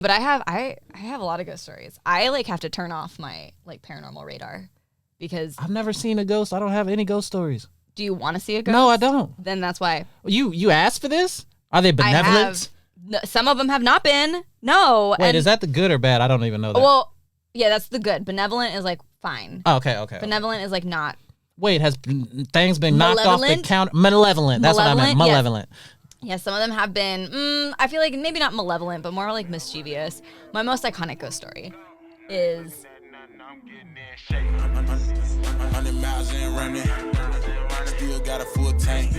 But I have a lot of ghost stories. I like have to turn off my like paranormal radar because I've never seen a ghost. I don't have any ghost stories. Do you want to see a ghost? No, I don't. Then that's why. You asked for this? Are they benevolent? Some of them have not been. No. Wait, is that the good or bad? I don't even know that. Well, yeah, that's the good. Benevolent is like fine. Oh, okay. Benevolent is like not. Wait, has things been knocked off the counter? Malevolent. That's what I meant. Malevolent. Yeah, some of them have been, I feel like maybe not malevolent, but more like mischievous. My most iconic ghost story is... 100 miles in running, still got a full tank,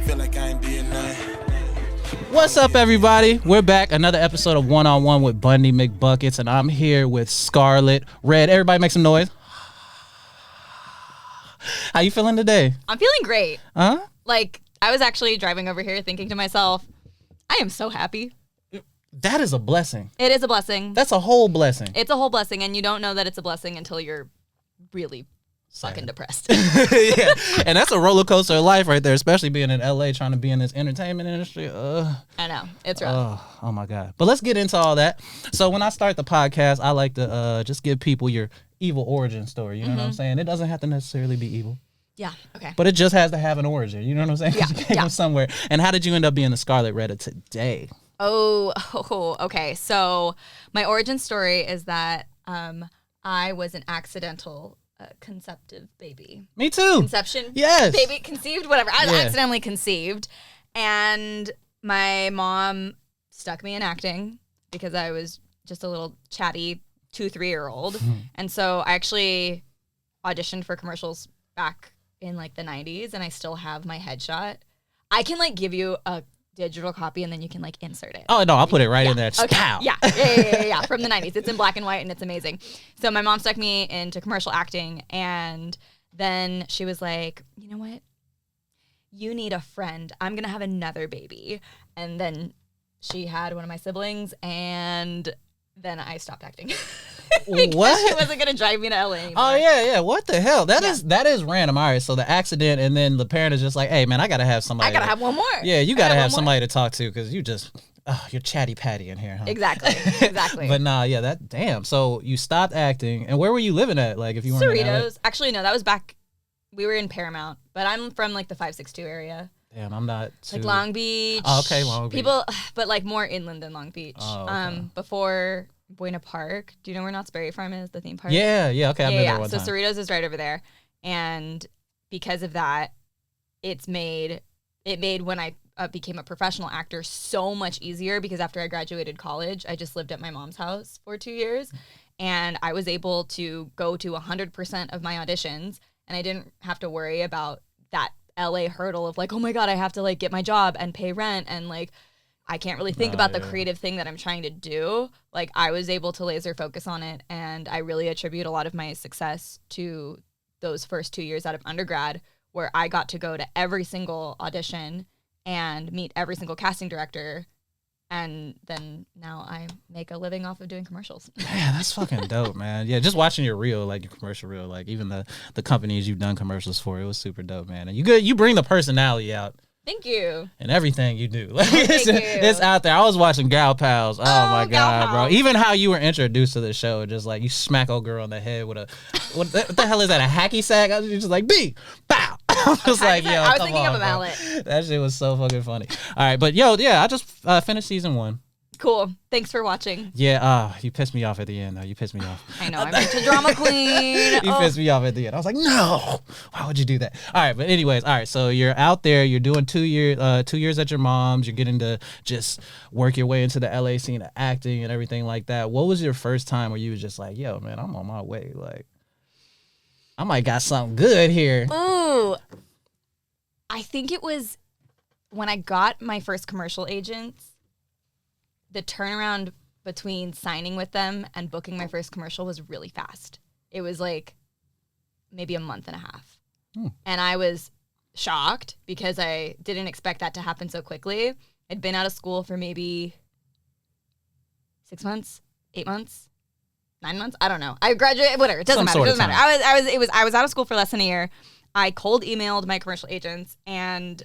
feel like I ain't did nothing. What's up, everybody? We're back. Another episode of One on One with Bundy McBuckets, and I'm here with Skarlett Redd. Everybody make some noise. How you feeling today? I'm feeling great. Huh? Like, I was actually driving over here thinking to myself, I am so happy. That is a blessing. It is a blessing. That's a whole blessing. It's a whole blessing, and you don't know that it's a blessing until you're really fucking depressed. Yeah, and that's a roller coaster of life right there, especially being in LA, trying to be in this entertainment industry. I know. It's rough. Oh my God. But let's get into all that. So when I start the podcast, I like to just give people your evil origin story. You know what I'm saying? It doesn't have to necessarily be evil. Yeah, okay. But it just has to have an origin. You know what I'm saying? Yeah, You came from somewhere. And how did you end up being the Skarlett Redd of today? Oh, okay. So my origin story is that I was an accidental conceptive baby. Me too. Conception? Yes. Baby conceived, whatever. I was accidentally conceived. And my mom stuck me in acting because I was just a little chatty 2-3-year-old. And so I actually auditioned for commercials back in like the 90s, and I still have my headshot. I can like give you a digital copy and then you can like insert it. Oh no, I'll put it right in there. Just okay. Pow. Yeah, from the 90s. It's in black and white and it's amazing. So my mom stuck me into commercial acting, and then she was like, you know what? You need a friend. I'm going to have another baby. And then she had one of my siblings, and then I stopped acting. What? She wasn't going to drive me to LA anymore. Oh yeah. What the hell? That is random. All right, so the accident, and then the parent is just like, hey man, I gotta have somebody. I gotta have one more. Yeah, you gotta have somebody to talk to because you're chatty patty in here, huh? Exactly. But nah, yeah, that damn. So you stopped acting, and where were you living at? Like if you weren't in LA? Cerritos. Actually, no, that was back. We were in Paramount, but I'm from like the 562 area. Damn, I'm not too... Like Long Beach. Oh, okay, Long Beach. People, but like more inland than Long Beach. Oh, okay. Before Buena Park. Do you know where Knott's Berry Farm is, the theme park? Yeah, okay, I've been there one so time. Cerritos is right over there. And because of that, it made when I became a professional actor so much easier, because after I graduated college, I just lived at my mom's house for 2 years. And I was able to go to 100% of my auditions, and I didn't have to worry about that LA hurdle of like, oh my God, I have to like get my job and pay rent, and like I can't really think about the creative thing that I'm trying to do. Like I was able to laser focus on it, and I really attribute a lot of my success to those first 2 years out of undergrad, where I got to go to every single audition and meet every single casting director. And then now I make a living off of doing commercials. Man, that's fucking dope, man. Yeah, just watching your reel, like your commercial reel, like even the companies you've done commercials for, it was super dope, man. And you bring the personality out. Thank you. And everything you do. Like, Thank you. It's out there. I was watching Gal Pals. Oh my God, bro. Pals. Even how you were introduced to the show, just like you smack old girl on the head with what the hell is that, a hacky sack? I was just like, B, bow. I was like, yo, I was come thinking on, of a mallet. bro. That shit was so fucking funny. All right, but yo, yeah, I just finished season 1. Cool. Thanks for watching. Yeah, you pissed me off at the end, though. You pissed me off. I know. I'm such a drama queen. You pissed me off at the end. I was like, no, why would you do that? All right, but anyways, all right, so you're out there, you're doing 2 years at your mom's, you're getting to just work your way into the LA scene of acting and everything like that. What was your first time where you was just like, yo, man, I'm on my way. Like, I might got something good here. Ooh. I think it was when I got my first commercial agents. The turnaround between signing with them and booking my first commercial was really fast. It was like maybe a month and a half. And I was shocked because I didn't expect that to happen so quickly. I'd been out of school for maybe 6 months, 8 months, 9 months. I don't know. I graduated, whatever. It doesn't matter. It doesn't matter. I was out of school for less than a year. I cold emailed my commercial agents, and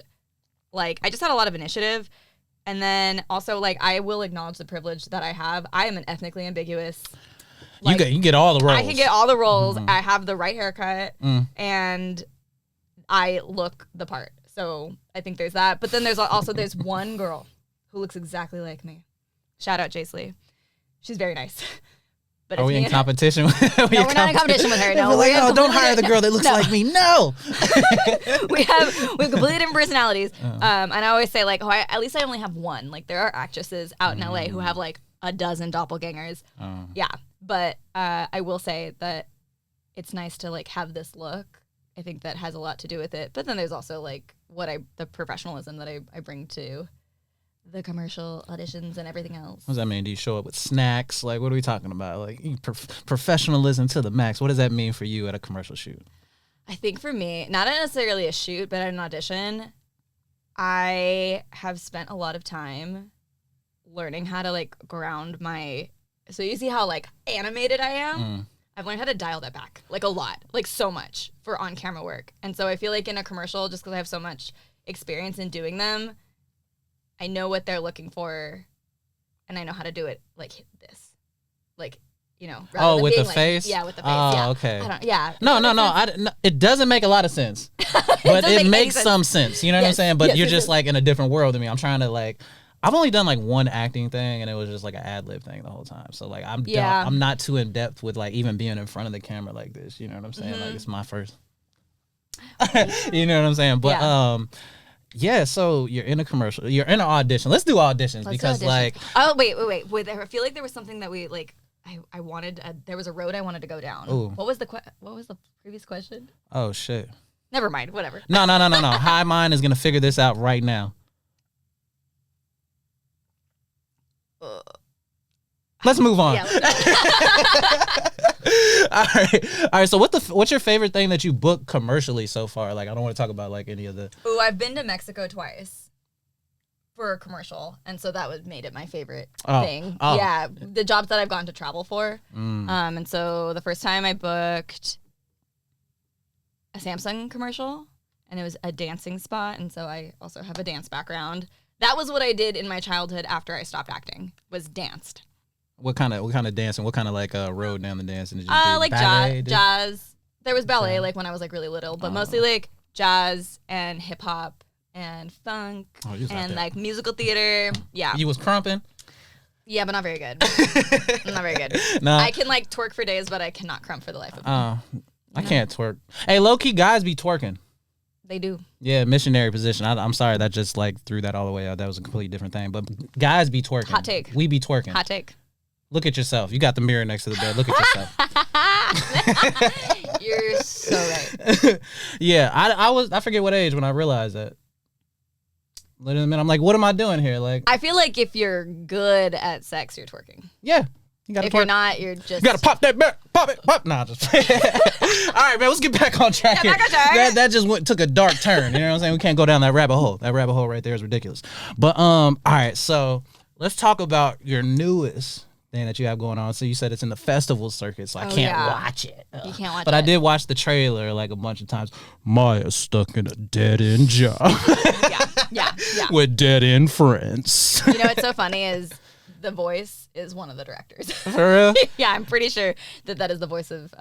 like I just had a lot of initiative. And then also, like, I will acknowledge the privilege that I have. I am an ethnically ambiguous. Like, you get all the roles. I can get all the roles. I have the right haircut, and I look the part. So I think there's that. But then there's one girl who looks exactly like me. Shout out Jace Lee. She's very nice. But are we in competition? No, we're not in competition with her. No, we're like, oh, don't hire the girl that looks like me. No. we have completely different personalities. And I always say, like, at least I only have one. Like, there are actresses out in LA who have like a dozen doppelgangers. Yeah. But I will say that it's nice to like have this look. I think that has a lot to do with it. But then there's also like the professionalism that I bring to the commercial auditions and everything else. What does that mean? Do you show up with snacks? Like, what are we talking about? Like, professionalism to the max. What does that mean for you at a commercial shoot? I think for me, not necessarily a shoot, but at an audition, I have spent a lot of time learning how to like ground my. So you see how like animated I am? I've learned how to dial that back, like a lot, like so much for on-camera work. And so I feel like in a commercial, just because I have so much experience in doing them, I know what they're looking for, and I know how to do it like this, like, you know. Oh, with the like, face? Yeah, with the face. Oh, yeah. okay. Yeah. No. It doesn't make a lot of sense, but it makes some sense. You know what I'm saying? But you're just like in a different world than me. I'm trying to like. I've only done like one acting thing, and it was just like an ad-lib thing the whole time. So like I'm not too in depth with like even being in front of the camera like this. You know what I'm saying? Like it's my first. You know what I'm saying? But yeah. So you're in a commercial. You're in an audition. Let's do auditions because like. Oh wait. I feel like there was something that we like. I wanted. There was a road I wanted to go down. Ooh. What was the previous question? Oh shit. Never mind. Whatever. No. High Mind is gonna figure this out right now. Let's move on. Yeah, All right. So what's your favorite thing that you booked commercially so far? Like, I don't want to talk about like any of the. Oh, I've been to Mexico twice for a commercial, and so that made it my favorite thing. Oh. Yeah, the jobs that I've gone to travel for. And so the first time I booked a Samsung commercial, and it was a dancing spot, and so I also have a dance background. That was what I did in my childhood after I stopped acting, was danced. What kind of dancing? What kind of like road down the dancing did you do? Like ballet, jazz. There was ballet like when I was like really little, but mostly like jazz and hip hop and funk and like musical theater. Yeah. You was crumping? Yeah, but not very good. Not very good. No. I can like twerk for days, but I cannot crump for the life of me. I can't twerk. Hey, low key guys be twerking. They do. Yeah, missionary position. I'm sorry, that just like threw that all the way out. That was a completely different thing. But guys be twerking. Hot take. We be twerking. Hot take. Look at yourself. You got the mirror next to the bed. Look at yourself. You're so right. Yeah, I forget what age when I realized that. Later in the minute, I'm like, what am I doing here? Like, I feel like if you're good at sex, you're twerking. Yeah. You gotta if twerk. You're not, you're just. You gotta pop that back, pop it, pop. Nah, just. All right, man. Let's get back on track. Yeah, back on track. That just took a dark turn. You know what I'm saying? We can't go down that rabbit hole. That rabbit hole right there is ridiculous. But all right. So let's talk about your newest thing that you have going on. So you said it's in the festival circuit, so I can't watch it. You can't watch it. But I did watch the trailer like a bunch of times. Maya's stuck in a dead end job. Yeah. With dead end friends. You know what's so funny is the voice is one of the directors. For real? Yeah, I'm pretty sure that is the voice of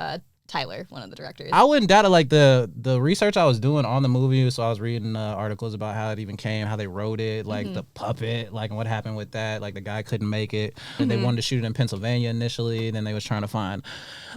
Tyler, one of the directors. I wouldn't doubt it. Like the research I was doing on the movie, so I was reading articles about how it even came, how they wrote it, like the puppet, like what happened with that. Like the guy couldn't make it, and they wanted to shoot it in Pennsylvania initially. Then they was trying to find.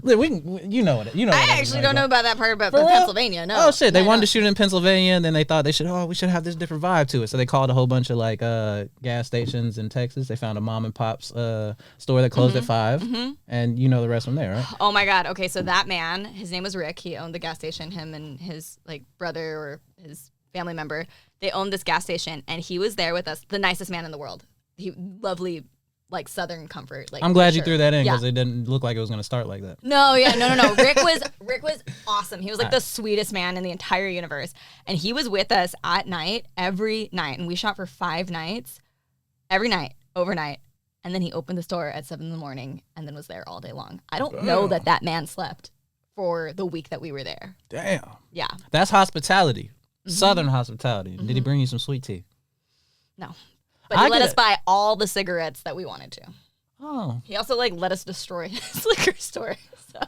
You know it. I actually don't know about that part about Pennsylvania. No. Oh shit! They wanted to shoot it in Pennsylvania, and then they thought we should have this different vibe to it. So they called a whole bunch of like gas stations in Texas. They found a mom and pop's store that closed at 5, and you know the rest from there, right? Oh my god. Okay, so that man. His name was Rick. He owned the gas station. Him and his like brother or his family member, they owned this gas station, and he was there with us. The nicest man in the world. He lovely, like Southern comfort. Like I'm glad you threw that in because it didn't look like it was going to start like that. No. Rick was awesome. He was like the sweetest man in the entire universe, and he was with us at night every night, and we shot for 5 nights, every night overnight. And then he opened the store at 7 a.m. and then was there all day long. I don't know that man slept for the week that we were there. Damn. Yeah. That's hospitality. Southern hospitality. Did he bring you some sweet tea? No. But he let us buy all the cigarettes that we wanted to. Oh. He also like let us destroy his liquor store. So.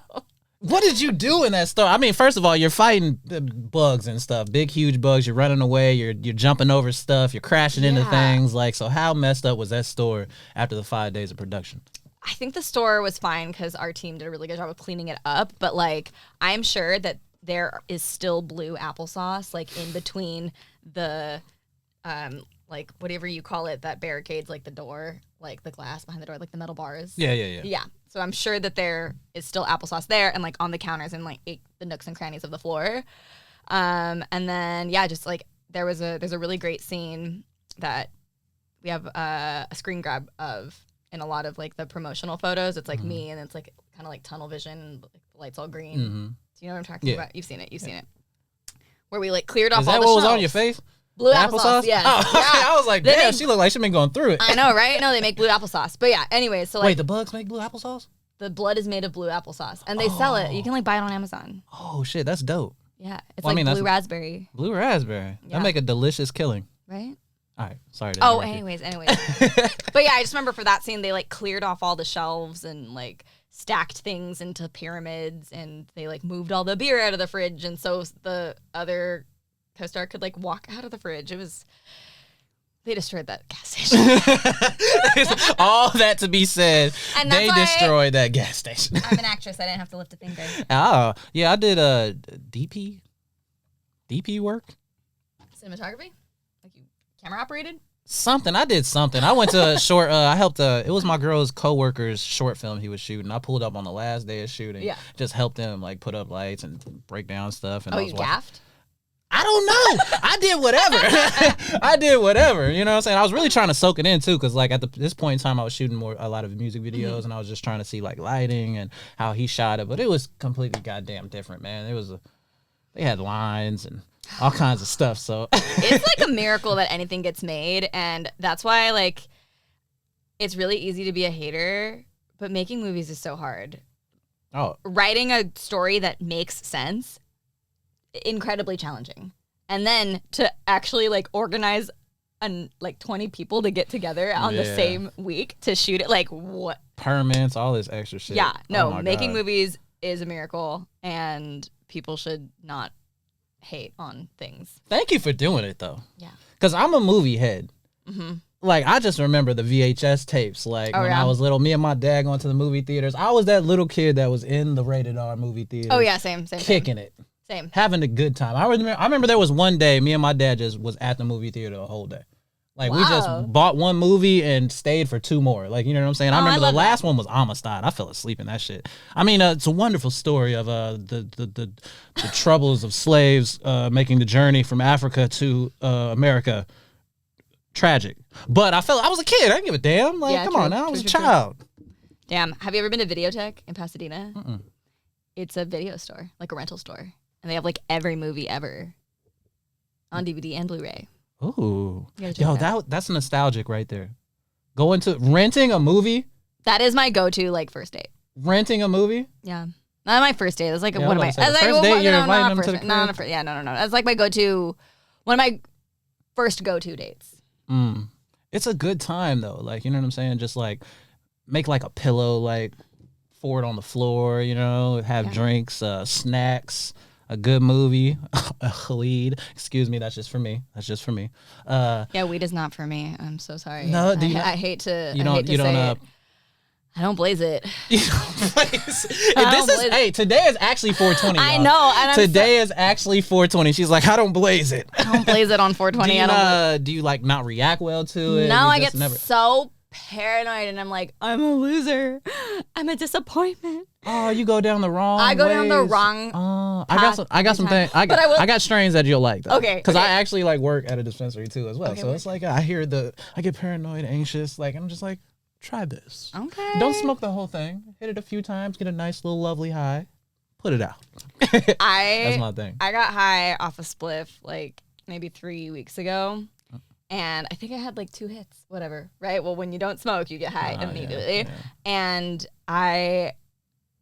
What did you do in that store? I mean, first of all, you're fighting the bugs and stuff, big, huge bugs. You're running away. You're jumping over stuff. You're crashing into things. Like, so how messed up was that store after the 5 days of production? I think the store was fine because our team did a really good job of cleaning it up. But like, I'm sure that there is still blue applesauce like in between the, like whatever you call it, that barricades like the door, like the glass behind the door, like the metal bars. Yeah. Yeah. So I'm sure that there is still applesauce there and like on the counters and like the nooks and crannies of the floor. And then, just like there's a really great scene that we have a screen grab of in a lot of like the promotional photos. It's like me and it's like kind of like tunnel vision, like the light's all green. Mm-hmm. Do you know what I'm talking about? You've seen it. Where we like cleared off all the shelves. Is that what was on your face? Blue applesauce, yeah. Oh, yeah. I was like, damn, she looked like she been going through it. I know, right? No, they make blue applesauce. But yeah, anyways, so like... Wait, the bugs make blue applesauce? The blood is made of blue applesauce. And they sell it. You can like buy it on Amazon. Oh, shit, that's dope. Yeah, it's blue raspberry. Blue raspberry. Yeah. That make a delicious killing. Right? All right, sorry. Anyways. But yeah, I just remember for that scene, they like cleared off all the shelves and like stacked things into pyramids and they like moved all the beer out of the fridge. And so the other co-star could like walk out of the fridge. They destroyed that gas station. All that to be said, and they destroyed that gas station. I'm an actress. I didn't have to lift a finger. Oh, yeah, I did DP work. Cinematography? Like you camera operated? Something. I did something. I went to a short, I helped, it was my girl's coworker's short film he was shooting. I pulled up on the last day of shooting. Yeah. Just helped him like put up lights and break down stuff. And you gaffed? I don't know. I did whatever. You know what I'm saying? I was really trying to soak it in too, because like at this point in time, I was shooting a lot of music videos, and I was just trying to see like lighting and how he shot it. But it was completely goddamn different, man. They had lines and all kinds of stuff. So it's like a miracle that anything gets made, and that's why like it's really easy to be a hater, but making movies is so hard. Oh, writing a story that makes sense. Incredibly challenging, and then to actually like organize like 20 people to get together on the same week to shoot it, like what permits, all this extra shit. Making movies is a miracle, and people should not hate on things. Thank you for doing it though. Yeah, because I'm a movie head. Like I just remember the VHS tapes, like when I was little, me and my dad going to the movie theaters. I was that little kid that was in the rated R movie theater. Oh yeah, same kicking it. Same. Having a good time. I remember there was one day me and my dad just was at the movie theater the whole day. Like we just bought one movie and stayed for two more. Like, you know what I'm saying? I remember the last one was Amistad. I fell asleep in that shit. I mean, it's a wonderful story of the troubles of slaves making the journey from Africa to America. Tragic. But I was a kid. I didn't give a damn. Like, come on now. I was a child. Damn. Have you ever been to Videotech in Pasadena? It's a video store, like a rental store. And they have like every movie ever on DVD and Blu-ray. Ooh. Yo, that's nostalgic right there. Going to renting a movie. That is my go-to like first date. Renting a movie? Yeah. Not my first date. That's like one of my first date. You're inviting them to the crib? No. That's like my go-to, one of my first go-to dates. It's a good time though. Like, you know what I'm saying? Just like make like a pillow, like pour it on the floor, you know, have drinks, snacks, a good movie, a weed. Excuse me, that's just for me. Yeah, weed is not for me. I'm so sorry. No, I hate to. I don't blaze it. You don't blaze it. Hey, today is actually 420. I know. And today is actually 420. She's like, I don't blaze it. I don't blaze it on 420. Do you like not react well to it? No, I get so paranoid, and I'm like, I'm a loser. I'm a disappointment. Oh, you go down the wrong. I go down the wrong. I got strains that you'll like though. Okay. Because I actually like work at a dispensary too as well. Okay, so it's like I get paranoid, anxious. Like I'm just like, try this. Okay. Don't smoke the whole thing. Hit it a few times. Get a nice little lovely high. Put it out. That's my thing. I got high off a spliff like maybe 3 weeks ago. And I think I had like 2 hits, whatever, right? Well, when you don't smoke, you get high immediately. Yeah. And I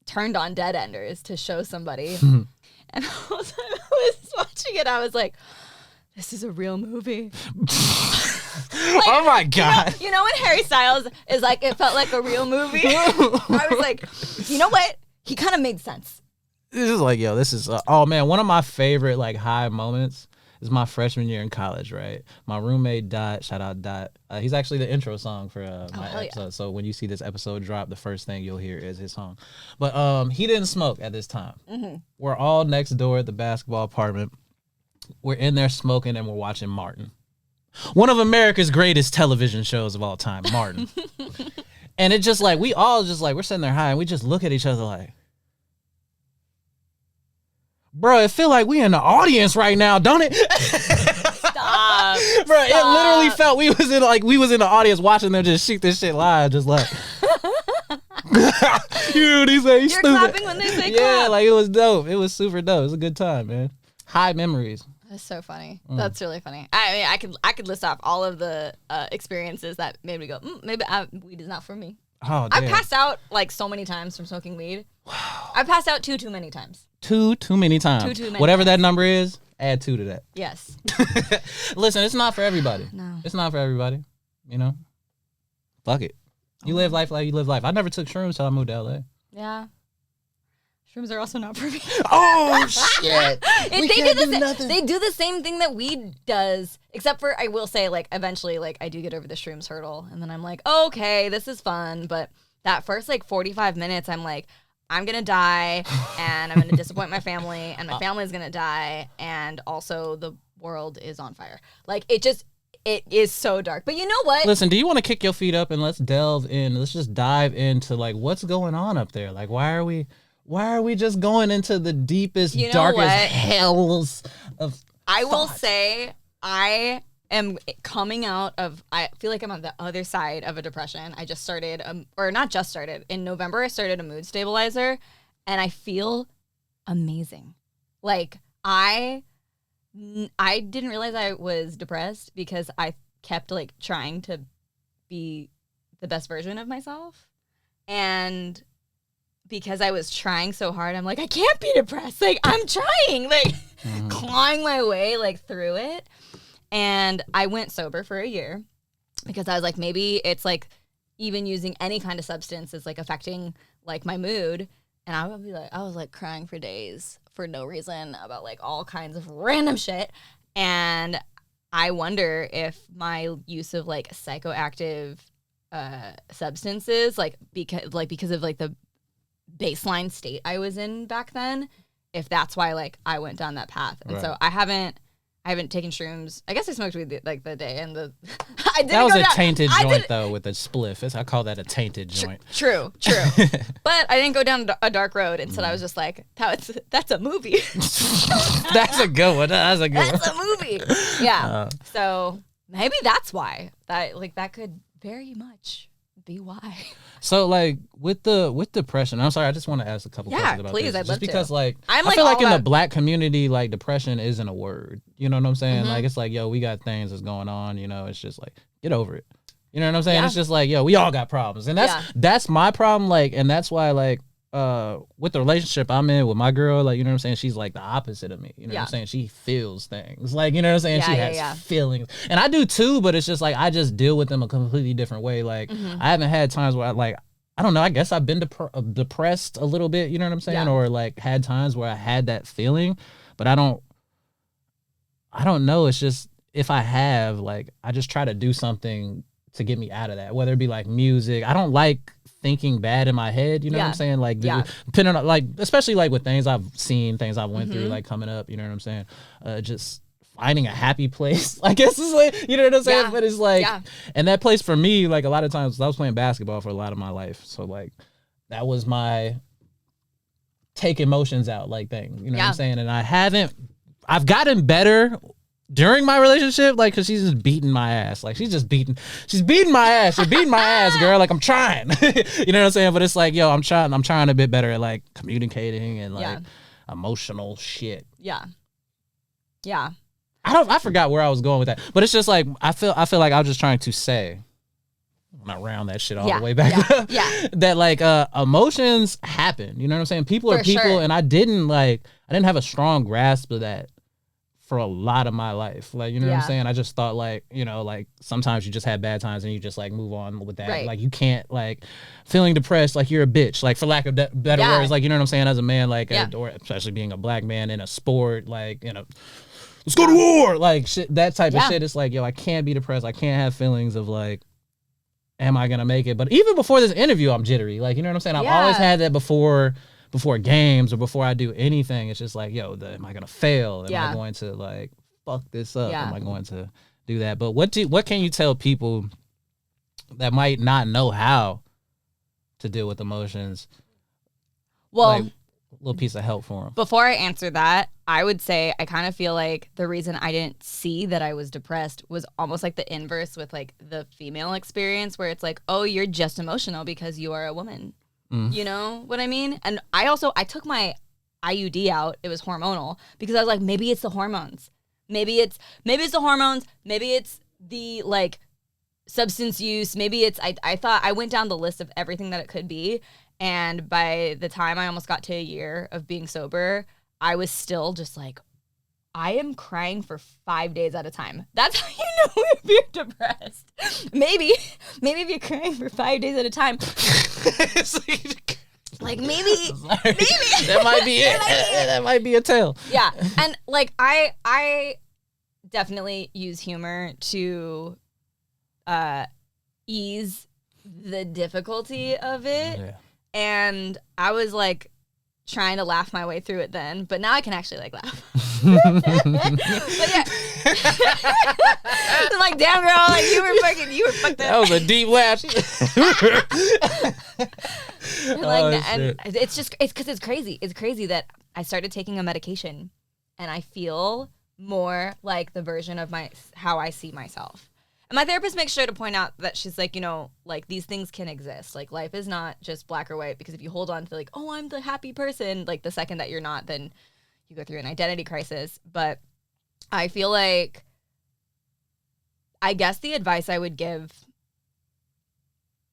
turned on Dead Enders to show somebody. And the whole time I was watching it, I was like, this is a real movie. Oh my God. You know when Harry Styles is like, it felt like a real movie? I was like, you know what? He kind of made sense. This is like, yo, this is, oh man, one of my favorite like high moments is my freshman year in college, right? My roommate Dot, shout out Dot. He's actually the intro song for my episode. Yeah. So when you see this episode drop, the first thing you'll hear is his song. But he didn't smoke at this time. Mm-hmm. We're all next door at the basketball apartment. We're in there smoking and we're watching Martin. One of America's greatest television shows of all time, Martin. And it just like, we all just like, we're sitting there high and we just look at each other like, bro, it feel like we in the audience right now, don't it? Stop. Bro, it literally felt we was in the audience watching them just shoot this shit live, just like. You know what he say? You're stupid. clapping when they say clap. Yeah, like it was dope. It was super dope. It was a good time, man. High memories. That's so funny. That's really funny. I mean, I could list off all of the experiences that made me go, maybe weed is not for me. Oh, damn. I passed out like so many times from smoking weed. Wow. I passed out too many times. Too many times. Too many Whatever times. that number is, add 2 to that. Yes. Listen, it's not for everybody. No. It's not for everybody. You know? Fuck it. You live life like you live life. I never took shrooms till I moved to LA. Yeah. Shrooms are also not for me. Oh, shit. They do the same thing that weed does, except for, I will say, like, eventually, like, I do get over the shrooms hurdle, and then I'm like, okay, this is fun, but that first, like, 45 minutes, I'm like, I'm gonna die, and I'm gonna disappoint my family, and my family's gonna die, and also the world is on fire. Like, it is so dark. But you know what? Listen, do you want to kick your feet up and let's delve in? Let's just dive into, like, what's going on up there? Like, why are we just going into the deepest, darkest hells of I will say, I am coming out of, I feel like I'm on the other side of a depression. I just started, or not just started, in November I started a mood stabilizer, and I feel amazing. Like, I didn't realize I was depressed because I kept, like, trying to be the best version of myself. And because I was trying so hard, I'm like, I can't be depressed. Like, I'm trying, like, clawing my way, like, through it. And I went sober for a year because I was like, maybe it's, like, even using any kind of substance is, like, affecting, like, my mood. And I was, like, crying for days for no reason about, like, all kinds of random shit. And I wonder if my use of, like, psychoactive substances, like, because of, like, the baseline state I was in back then, if that's why, like, I went down that path. And so I haven't taken shrooms. I guess I smoked weed like the day, and that was a tainted joint though with a spliff. I call that a tainted joint. True. But I didn't go down a dark road, and so I was just like, that's a movie. That's a good one. That's a movie. Yeah. So maybe that's why that could very much be why. So, like, with depression, I'm sorry, I just want to ask a couple questions about please, this. I'd love to. Because, like, I feel like in the black community, like, depression isn't a word. You know what I'm saying? Like, it's like, yo, we got things that's going on, you know, it's just like, get over it. You know what I'm saying? Yeah. It's just like, yo, we all got problems. And that's my problem, like, and that's why, like, with the relationship I'm in with my girl, like, you know what I'm saying? She's like the opposite of me. You know what I'm saying? She feels things. Like, you know what I'm saying? She has feelings. And I do too, but it's just like, I just deal with them a completely different way. Like, I haven't had times where I don't know, I guess I've been depressed a little bit, you know what I'm saying? Or like had times where I had that feeling, but I don't know. It's just, if I have, like, I just try to do something to get me out of that, whether it be like music. I don't like thinking bad in my head, you know what I'm saying? Like, depending on, like, especially like with things I've seen, things I've went through, like coming up, you know what I'm saying? Just finding a happy place, I guess is like, you know what I'm saying? But it's like, and that place for me, like, a lot of times I was playing basketball for a lot of my life. So like, that was my take emotions out, like, thing, you know what I'm saying? And I've gotten better during my relationship, like, cause she's just beating my ass. Like, she's beating my ass. You're beating my ass, girl. Like, I'm trying. You know what I'm saying? But it's like, yo, I'm trying a bit better at, like, communicating and, like, emotional shit. Yeah. I forgot where I was going with that. But it's just like, I feel like I was just trying to say, not round that shit all the way back up, that, like, emotions happen. You know what I'm saying? People are people, and I didn't have a strong grasp of that for a lot of my life. Like, you know what I'm Yeah. saying? I just thought like, you know, like sometimes you just have bad times and you just like move on with that. Right. Like you can't like feeling depressed, like you're a bitch, like for lack of better Yeah. words, like, you know what I'm saying? As a man, like, Yeah. or especially being a black man in a sport, like, you know, let's go to war, like shit, that type of shit. It's like, yo, I can't be depressed. I can't have feelings of like, am I gonna make it? But even before this interview, I'm jittery. Like, you know what I'm saying? I've always had that before games or before I do anything. It's just like, yo, am I gonna fail? Am I going to like fuck this up? Am I going to do that? But what can you tell people that might not know how to deal with emotions? Well, like, a little piece of help for them. Before I answer that, I would say I kind of feel like the reason I didn't see that I was depressed was almost like the inverse with like the female experience, where it's like, oh, you're just emotional because you are a woman. You know what I mean? And I took my IUD out. It was hormonal because I was like, maybe it's the hormones. Maybe it's the hormones. Maybe it's the like substance use. Maybe it's, I thought, I went down the list of everything that it could be. And by the time I almost got to a year of being sober, I was still just like, I am crying for 5 days at a time. That's how you know if you're depressed. Maybe if you're crying for 5 days at a time. Like maybe that might be it. That might be a tale. Yeah. And like I definitely use humor to ease the difficulty of it. Yeah. And I was like trying to laugh my way through it then, but now I can actually like laugh. But yeah. I'm like, damn girl, like you were fucked up. That was a deep laugh. And it's because it's crazy. It's crazy that I started taking a medication and I feel more like the version of how I see myself. And my therapist makes sure to point out that she's like, you know, like these things can exist. Like life is not just black or white, because if you hold on to like, oh, I'm the happy person, like the second that you're not, then you go through an identity crisis. But I feel like, I guess the advice I would give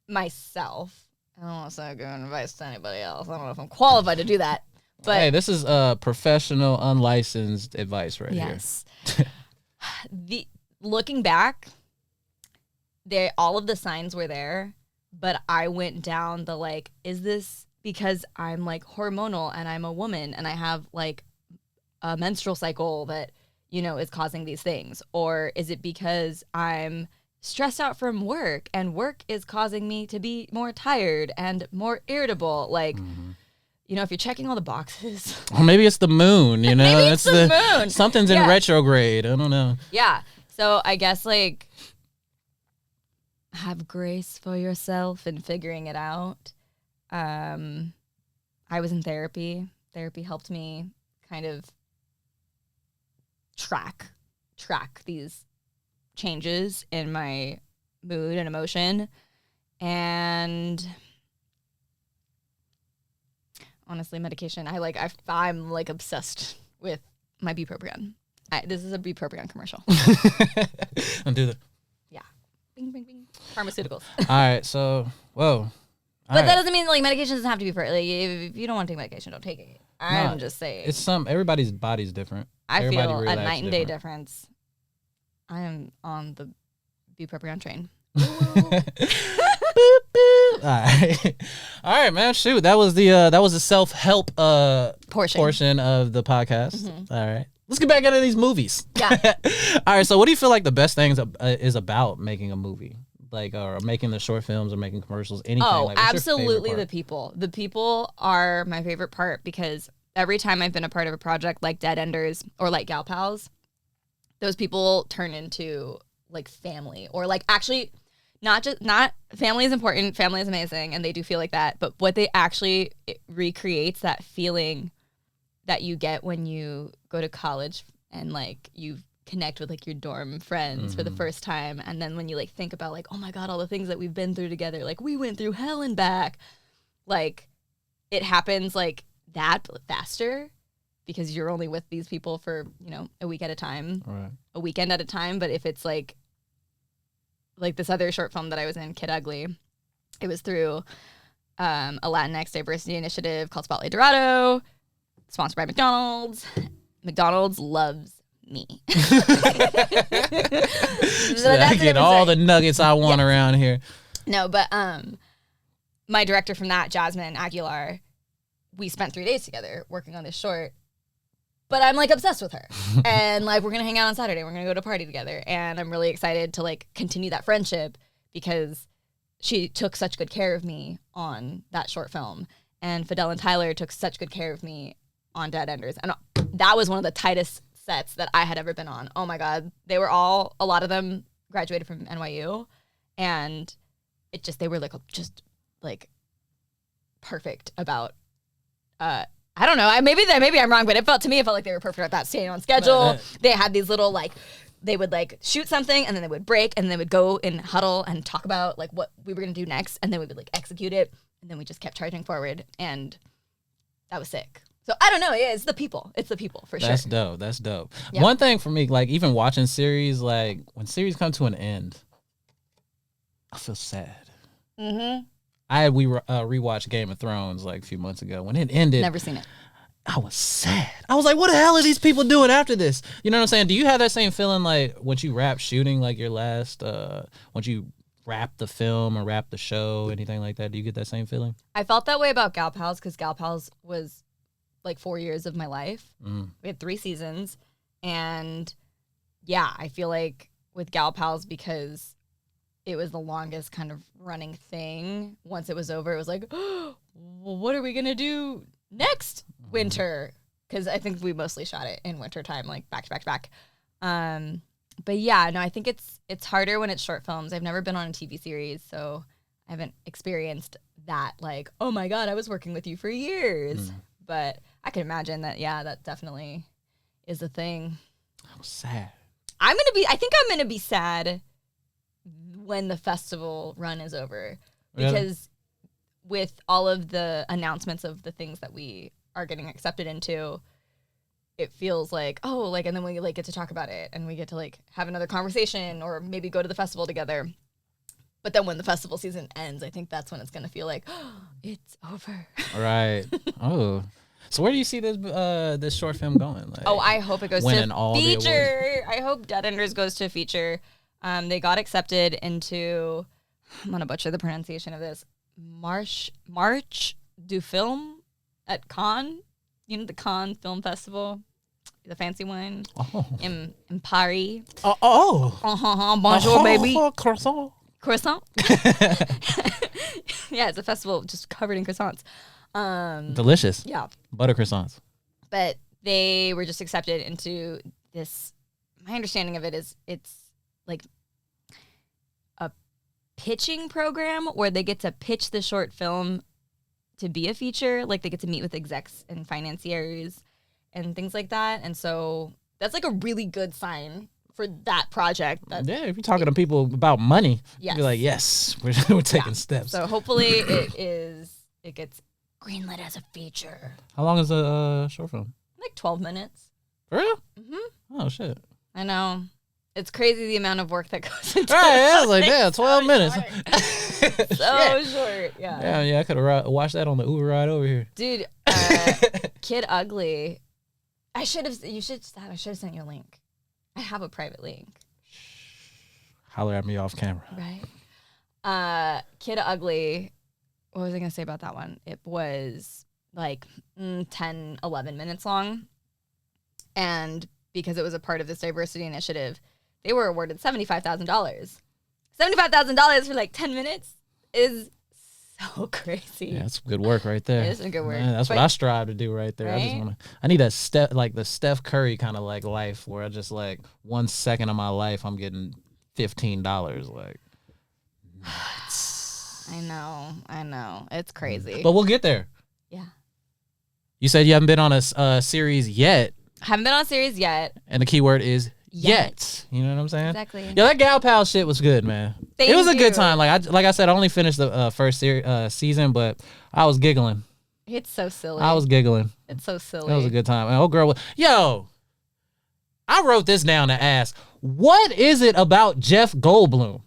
myself, I don't want to say giving advice to anybody else. I don't know if I'm qualified to do that. But hey, this is professional, unlicensed advice right here. Yes. Looking back, all of the signs were there, but I went down the like, is this because I'm like hormonal and I'm a woman and I have like a menstrual cycle that, you know, is causing these things? Or is it because I'm stressed out from work and work is causing me to be more tired and more irritable? Like, you know, if you're checking all the boxes. Or maybe it's the moon, you know? Maybe it's the moon. Something's in retrograde. I don't know. Yeah. So I guess like have grace for yourself and figuring it out. I was in therapy. Therapy helped me kind of track these changes in my mood and emotion. And honestly, medication. I'm like obsessed with my bupropion. This is a bupropion commercial. Don't do that. Yeah. Bing, bing, bing. Pharmaceuticals. All right. So, whoa. But that doesn't mean like medication doesn't have to be for like if you don't want to take medication, don't take it. I'm just saying. It's everybody's body's different. I feel a night and day difference. I am on the bupropion train. All right, man. Shoot, that was the self-help portion of the podcast. Mm-hmm. All right, let's get back into these movies. Yeah. All right. So, what do you feel like the best thing is about making a movie, like, or making the short films or making commercials? Anything? Oh, absolutely. The people. The people are my favorite part, because every time I've been a part of a project like Dead Enders or like Gal Pals, those people turn into like family, or like actually. Not family is important, family is amazing, and they do feel like that, but what they actually, it recreates that feeling that you get when you go to college and like you connect with like your dorm friends for the first time, and then when you like think about like, oh my god, all the things that we've been through together, like we went through hell and back, like it happens like that but faster, because you're only with these people for, you know, a week at a time, right. a weekend at a time. But if it's like this other short film that I was in, Kid Ugly, it was through a Latinx diversity initiative called Spotlight Dorado, sponsored by McDonald's. McDonald's loves me. So I get all the nuggets I want around here. No, but my director from that, Jasmine Aguilar, we spent 3 days together working on this short. But I'm like obsessed with her. And like we're gonna hang out on Saturday. We're gonna go to a party together. And I'm really excited to like continue that friendship because she took such good care of me on that short film. And Fidel and Tyler took such good care of me on Dead Enders. And that was one of the tightest sets that I had ever been on. Oh my God. They were a lot of them graduated from NYU. And they were just perfect about, I don't know. Maybe I'm wrong, but it felt like they were perfect at that, staying on schedule. They had these little they would shoot something and then they would break and they would go and huddle and talk about what we were gonna do next, and then we would execute it, and then we just kept charging forward, and that was sick. So I don't know. Yeah, it's the people for sure. That's dope. That's dope. Yeah. One thing for me, even watching series, when series come to an end, I feel sad. Mm-hmm. We rewatched Game of Thrones a few months ago. When it ended, Never seen it. I was sad. I was like, what the hell are these people doing after this? You know what I'm saying? Do you have that same feeling once you wrap shooting your last, once you wrap the film or wrap the show, anything like that? Do you get that same feeling? I felt that way about Gal Pals because Gal Pals was 4 years of my life. Mm. We had 3 seasons. And yeah, I feel like with Gal Pals, because it was the longest kind of running thing. Once it was over, it was well, what are we going to do next winter? Because I think we mostly shot it in winter time, back to back to back. But yeah, no, I think it's harder when it's short films. I've never been on a TV series, so I haven't experienced that, oh my God, I was working with you for years. But I can imagine that, yeah, that definitely is a thing. I was sad. I think I'm going to be sad when the festival run is over, because with all of the announcements of the things that we are getting accepted into, it feels and then we get to talk about it and we get to have another conversation or maybe go to the festival together. But then when the festival season ends, I think that's when it's going to feel it's over. Right. Oh. So where do you see this short film going? I hope it goes to all feature. I hope Dead Enders goes to feature. They got accepted into, I'm going to butcher the pronunciation of this, Marche du Film at Cannes. You know, the Cannes Film Festival, the fancy one. Oh. In Paris. Bonjour, baby. Croissant. Croissant? Yeah, it's a festival just covered in croissants. Delicious. Yeah. Butter croissants. But they were just accepted into this, my understanding of it is it's a pitching program where they get to pitch the short film to be a feature. They get to meet with execs and financiers and things like that. And so that's a really good sign for that project. If you're talking to people about money, yes. you're like, yes, we're taking steps. So hopefully it gets greenlit as a feature. How long is a short film? 12 minutes. For real? Mm-hmm. Oh, shit. I know. It's crazy the amount of work that goes into it. Right, I was damn, 12 minutes. So short, yeah. Yeah, I could have watched that on the Uber ride over here. Dude, Kid Ugly. I should have sent you a link. I have a private link. Holler at me off camera. Right. Kid Ugly. What was I going to say about that one? It was 10, 11 minutes long. And because it was a part of this diversity initiative, they were awarded $75,000. $75,000 for 10 minutes is so crazy. Yeah, that's good work right there. It is some good work. Man, that's what I strive to do right there. Right? I need that the Steph Curry kind of life where I just 1 second of my life I'm getting $15. Nuts. I know. It's crazy. But we'll get there. Yeah. You said you haven't been on a series yet. Haven't been on a series yet. And the key word is yet. You know what I'm saying? Exactly. Yeah, that Gal Pal shit was good, man. Thank it was a you. good time. Like I said, I only finished the first season, but I was giggling. It's so silly. I was giggling. It's so silly. It was a good time. And old girl was, I wrote this down to ask, what is it about Jeff Goldblum?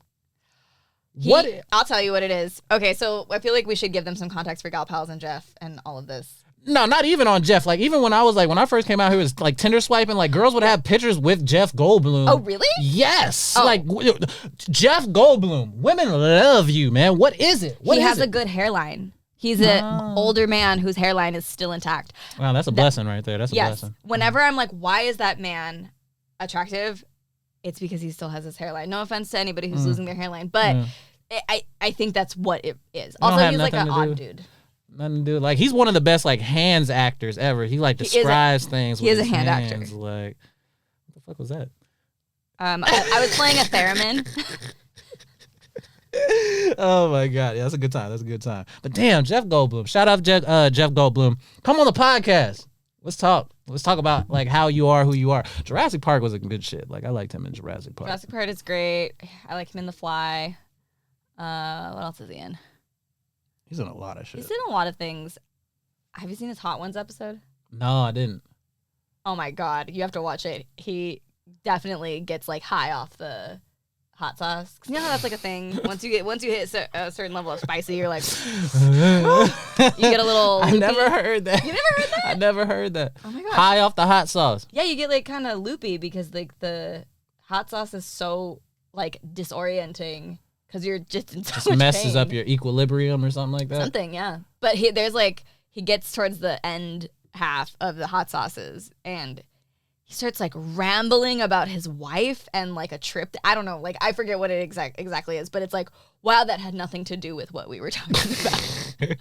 I'll tell you what it is. Okay, so I feel like we should give them some context for Gal Pals and Jeff and all of this. No, not even on Jeff. Like, even when I first came out here, was like Tinder swiping. Like, girls would have pictures with Jeff Goldblum. Oh, really? Yes. Oh. Like, Jeff Goldblum. Women love you, man. What is it? He has a good hairline. He's an older man whose hairline is still intact. Wow, that's a blessing right there. That's a blessing. Whenever I'm like, why is that man attractive? It's because he still has his hairline. No offense to anybody who's losing their hairline, but I think that's what it is. Also, he's like an odd dude. Nothing to do. Like, he's one of the best like hands actors ever. He like describes things. He is a hand actor. Like, what the fuck was that? I was playing a theremin. Oh my god, yeah, that's a good time. That's a good time. But damn, Jeff Goldblum. Shout out Jeff Goldblum. Come on the podcast. Let's talk. Let's talk about like how you are, who you are. Jurassic Park was a good shit. Like, I liked him in Jurassic Park. Jurassic Park is great. I like him in The Fly. What else is he in? He's in a lot of shit. He's in a lot of things. Have you seen his Hot Ones episode? No, I didn't. Oh my god, you have to watch it. He definitely gets like high off the hot sauce. 'Cause you know how that's like a thing. Once you hit a certain level of spicy, you're like, you get a little. I loopy. never heard that. You never heard that? I never heard that. Oh my god. High off the hot sauce. Yeah, you get like kind of loopy because like the hot sauce is so like disorienting because you're just in so Just much messes pain. up your equilibrium or something like that. Something, yeah. But he gets towards the end half of the hot sauces and he starts like rambling about his wife and like a trip. I don't know, like I forget what it exactly is, but it's like, wow, that had nothing to do with what we were talking about.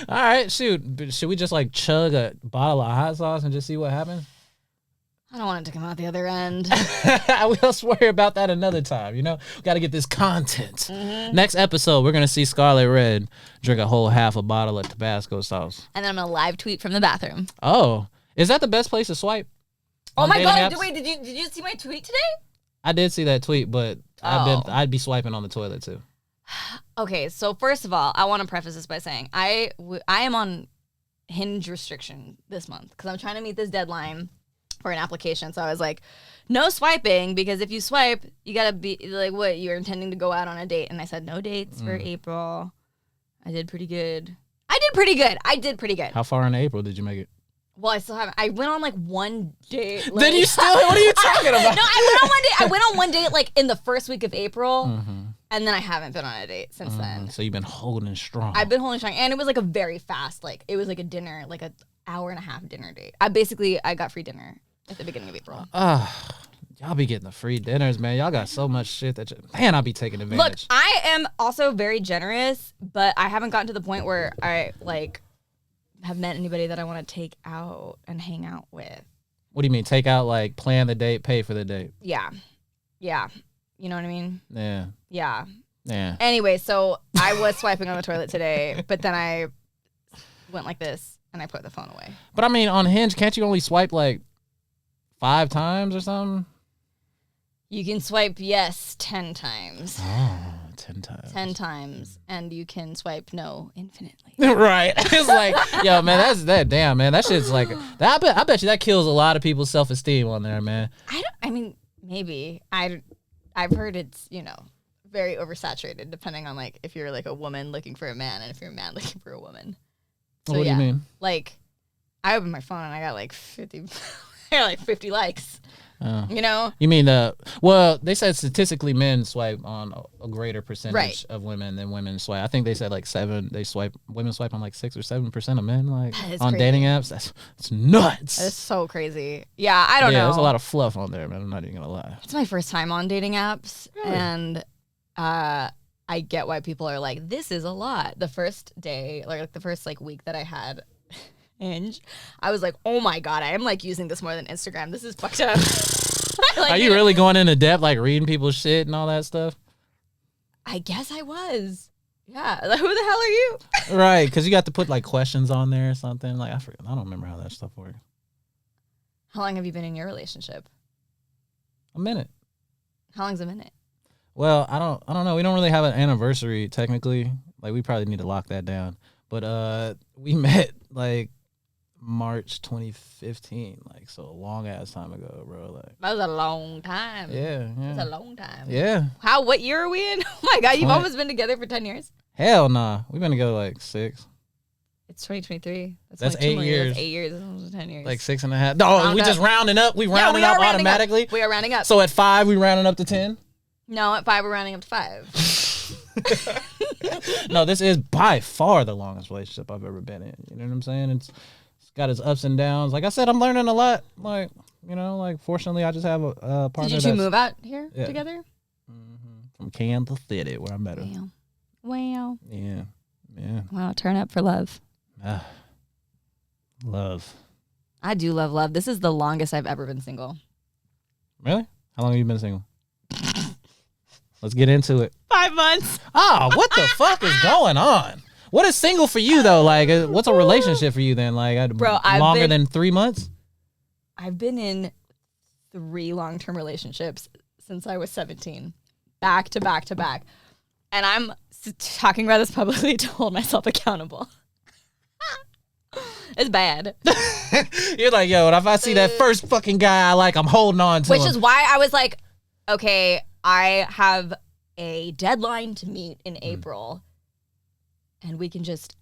All right, shoot. Should we just like chug a bottle of hot sauce and just see what happens? I don't want it to come out the other end. We'll swear about that another time, you know? We got to get this content. Next episode, we're going to see Skarlett Redd drink a whole half a bottle of Tabasco sauce. And then I'm going to live tweet from the bathroom. Oh, is that the best place to swipe? Oh my god, apps? wait, did you see my tweet today? I did see that tweet, but I'd be swiping on the toilet too. Okay, so first of all, I want to preface this by saying I am on Hinge restriction this month because I'm trying to meet this deadline for an application. So I was like, no swiping, because if you swipe, you gotta be like, what, you're intending to go out on a date. And I said no dates for April. I did pretty good. How far in April did you make it? Well, I still haven't. I went on like one date. Like, Then you still, what are you talking about? No, I went on one date. I went on one date like in the first week of April. And then I haven't been on a date since then. So you've been holding strong. I've been holding strong. And it was like a very fast, like it was like a dinner, like an hour and a half dinner date. I got free dinner at the beginning of April. Y'all be getting the free dinners, man. Y'all got so much shit that I'll be taking advantage. Look, I am also very generous, but I haven't gotten to the point where I like have met anybody that I want to take out and hang out with. What do you mean? Take out, like, plan the date, pay for the date? Yeah. You know what I mean? Yeah. Anyway, so I was swiping on the toilet today, but then I went like this and I put the phone away. But I mean, on Hinge, can't you only swipe like 5 times or something? You can swipe yes 10 times. Oh, 10 times. 10 times, and you can swipe no infinitely. Right. It's like, yo, man, damn, man. That shit's like, I bet you that kills a lot of people's self-esteem on there, man. Maybe. I've heard it's, very oversaturated depending on like if you're like a woman looking for a man and if you're a man looking for a woman. So, what do you mean? Like, I opened my phone and I got like 50 likes. Oh. You mean well, they said statistically men swipe on a greater percentage of women than women swipe. I think they said like women swipe on like 6 or 7% of men, like on crazy. Dating apps. That's nuts. That is so crazy. Yeah, I don't know. Yeah, there's a lot of fluff on there, man. I'm not even gonna lie. It's my first time on dating apps, and I get why people are like, this is a lot. The first day, like the first like week that I had Hinge, I was like, oh my god, I am like using this more than Instagram. This is fucked up. Are you really going into depth, like reading people's shit and all that stuff? I guess I was. Yeah. Like, who the hell are you? Right, because you got to put like questions on there or something. Like, I forget. I don't remember how that stuff works. How long have you been in your relationship? A minute. How long's a minute? Well, I don't know. We don't really have an anniversary technically. Like, we probably need to lock that down. But we met like March 2015, like, so a long ass time ago, bro. Like, that was a long time. Yeah. That's a long time. Yeah. What year are we in? Oh my god, you've almost been together for 10 years. Hell nah. We've been together like 6. It's 2023. That's only 2 more 8 years. That's 8 years. That's almost 10 years. Like 6.5. No, Round we up. just rounding up. We rounding up automatically. We are rounding up. So at 5, we rounding up to 10. No, at 5 we're rounding up to 5. No, this is by far the longest relationship I've ever been in. You know what I'm saying? It's got its ups and downs. Like I said, I'm learning a lot. Like, you know, like fortunately, I just have a partner. Did you two move out here together? From Kansas City, where I met her. Wow. Yeah. Wow, turn up for love. Love. I do love love. This is the longest I've ever been single. Really? How long have you been single? Let's get into it. 5 months. Oh, what the fuck is going on? What is single for you though? Like, what's a relationship for you then? Like, Bro, longer than 3 months? I've been in 3 long-term relationships since I was 17, back to back to back, and I'm talking about this publicly to hold myself accountable. It's bad. You're like, yo, if I see that first fucking guy I like, I'm holding on to him. Which is why I was like, okay, I have a deadline to meet in April, and we can just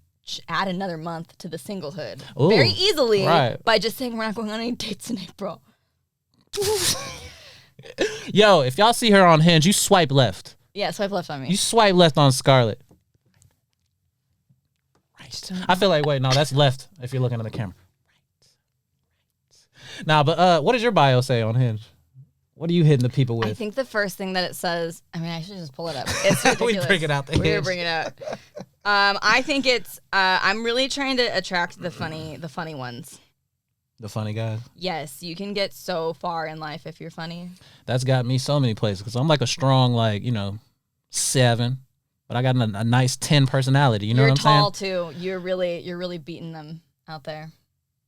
add another month to the singlehood very easily by just saying we're not going on any dates in April. Yo, if y'all see her on Hinge, you swipe left. Yeah, swipe left on me. You swipe left on Skarlett. Right. I feel like, wait, no, that's left if you're looking at the camera. Right. Nah, but what does your bio say on Hinge? What are you hitting the people with? I think the first thing that it says, I mean, I should just pull it up. It's ridiculous. We bring it out the We're bring it out. I think it's, I'm really trying to attract the funny ones. The funny guys? Yes, you can get so far in life if you're funny. That's got me so many places because I'm like a strong, 7, but I got a nice 10 personality. You know what I'm saying? You're tall too. You're really beating them out there.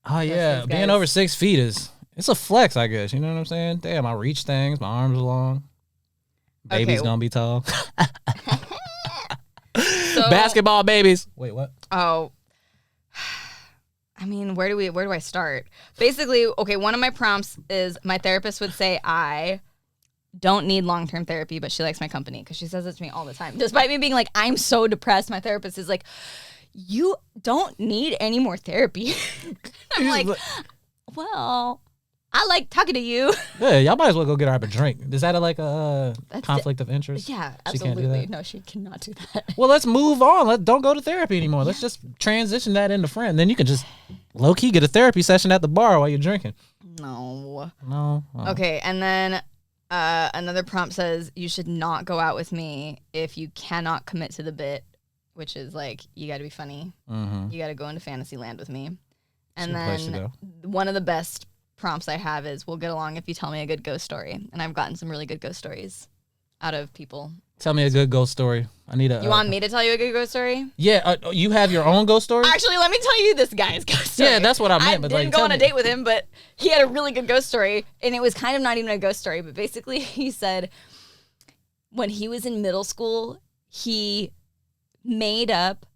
Oh yeah, being over 6 feet it's a flex, I guess. You know what I'm saying? Damn, I reach things. My arms are long. Baby's gonna be tall. Basketball babies. Wait, what? Oh. I mean, where do I start? Basically, okay, one of my prompts is my therapist would say I don't need long-term therapy, but she likes my company because she says it to me all the time. Despite me being like, I'm so depressed, my therapist is like, you don't need any more therapy. I'm like, well, I like talking to you. Yeah, y'all might as well go get her up a drink. Is that a conflict of interest? Yeah, she absolutely. Can't do that? No, she cannot do that. Well, let's move on. Don't go to therapy anymore. Let's just transition that into friend. Then you can just low-key get a therapy session at the bar while you're drinking. No. Oh. Okay, and then another prompt says you should not go out with me if you cannot commit to the bit, which is like you got to be funny. Mm-hmm. You got to go into fantasy land with me. And then one of the best prompts I have is we'll get along if you tell me a good ghost story. And I've gotten some really good ghost stories out of people. Tell me a good ghost story. I need a. You want me to tell you a good ghost story? Yeah, you have your own ghost story? Actually, let me tell you this guy's ghost story. Yeah, that's what I meant. I didn't go on a date with him, but he had a really good ghost story. And it was kind of not even a ghost story, but basically he said when he was in middle school, he made up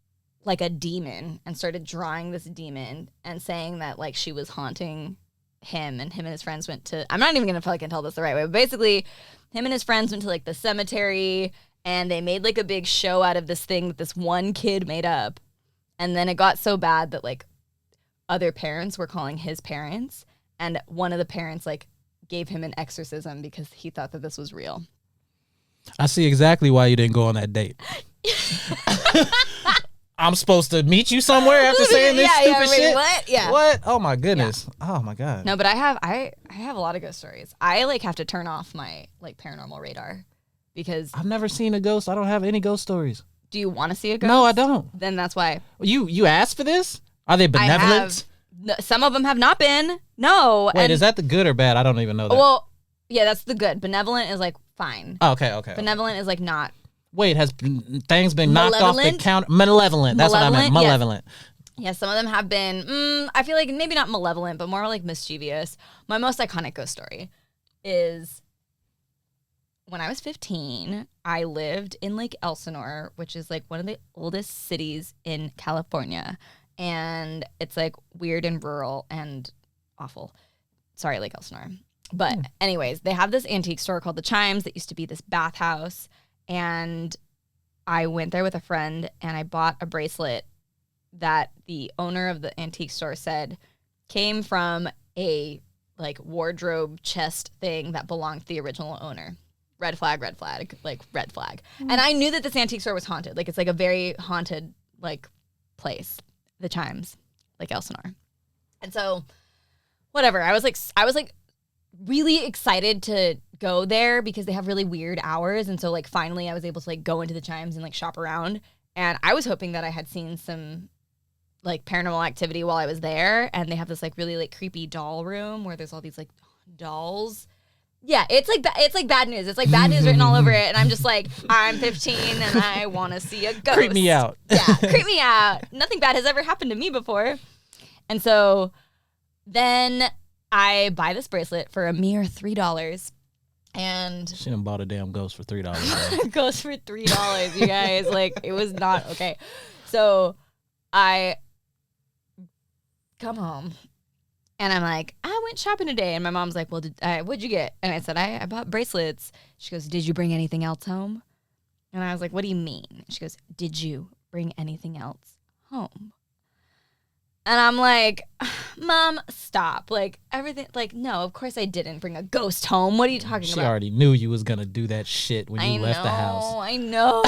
like a demon and started drawing this demon and saying that like she was haunting him and his friends went to, I'm not even going to fucking tell this the right way, but basically him and his friends went to like the cemetery and they made like a big show out of this thing that this one kid made up. And then it got so bad that like other parents were calling his parents and one of the parents like gave him an exorcism because he thought that this was real. I see exactly why you didn't go on that date. I'm supposed to meet you somewhere after saying this stupid shit? What? Yeah. What? Oh my goodness. Yeah. Oh my God. No, but I have a lot of ghost stories. I like have to turn off my like paranormal radar because I've never seen a ghost. I don't have any ghost stories. Do you want to see a ghost? No, I don't. Then that's why. You asked for this? Are they benevolent? Some of them have not been. No. Wait, is that the good or bad? I don't even know that. Well, yeah, that's the good. Benevolent is like fine. Oh, okay. Benevolent is like not. Wait, has things been knocked off the counter? Malevolent. That's what I meant. Malevolent. Yeah, some of them have been, I feel like maybe not malevolent, but more like mischievous. My most iconic ghost story is when I was 15, I lived in Lake Elsinore, which is like one of the oldest cities in California. And it's like weird and rural and awful. Sorry, Lake Elsinore. But anyways, they have this antique store called The Chimes that used to be this bathhouse. And I went there with a friend and I bought a bracelet that the owner of the antique store said came from a like wardrobe chest thing that belonged to the original owner. Red flag, like red flag. And I knew that this antique store was haunted. Like it's like a very haunted like place, the Chimes, like Elsinore. And so whatever, I was like really excited to go there because they have really weird hours. And so like finally I was able to like go into the Chimes and like shop around. And I was hoping that I had seen some like paranormal activity while I was there. And they have this like really like creepy doll room where there's all these like dolls. Yeah, it's like bad news. It's like bad news written all over it. And I'm just like, I'm 15 and I want to see a ghost. Creep me out. Yeah, creep me out. Nothing bad has ever happened to me before. And so then I buy this bracelet for a mere $3. And she done bought a damn ghost for $3. Ghost for $3, you guys. Like, it was not okay. So I come home. And I'm like, I went shopping today. And my mom's like, well, what'd you get? And I said, I bought bracelets. She goes, did you bring anything else home? And I was like, what do you mean? She goes, did you bring anything else home? And I'm like, Mom, stop. Like, everything, like, no, of course I didn't bring a ghost home. What are you talking about? She already knew you was going to do that shit when you left the house. I know.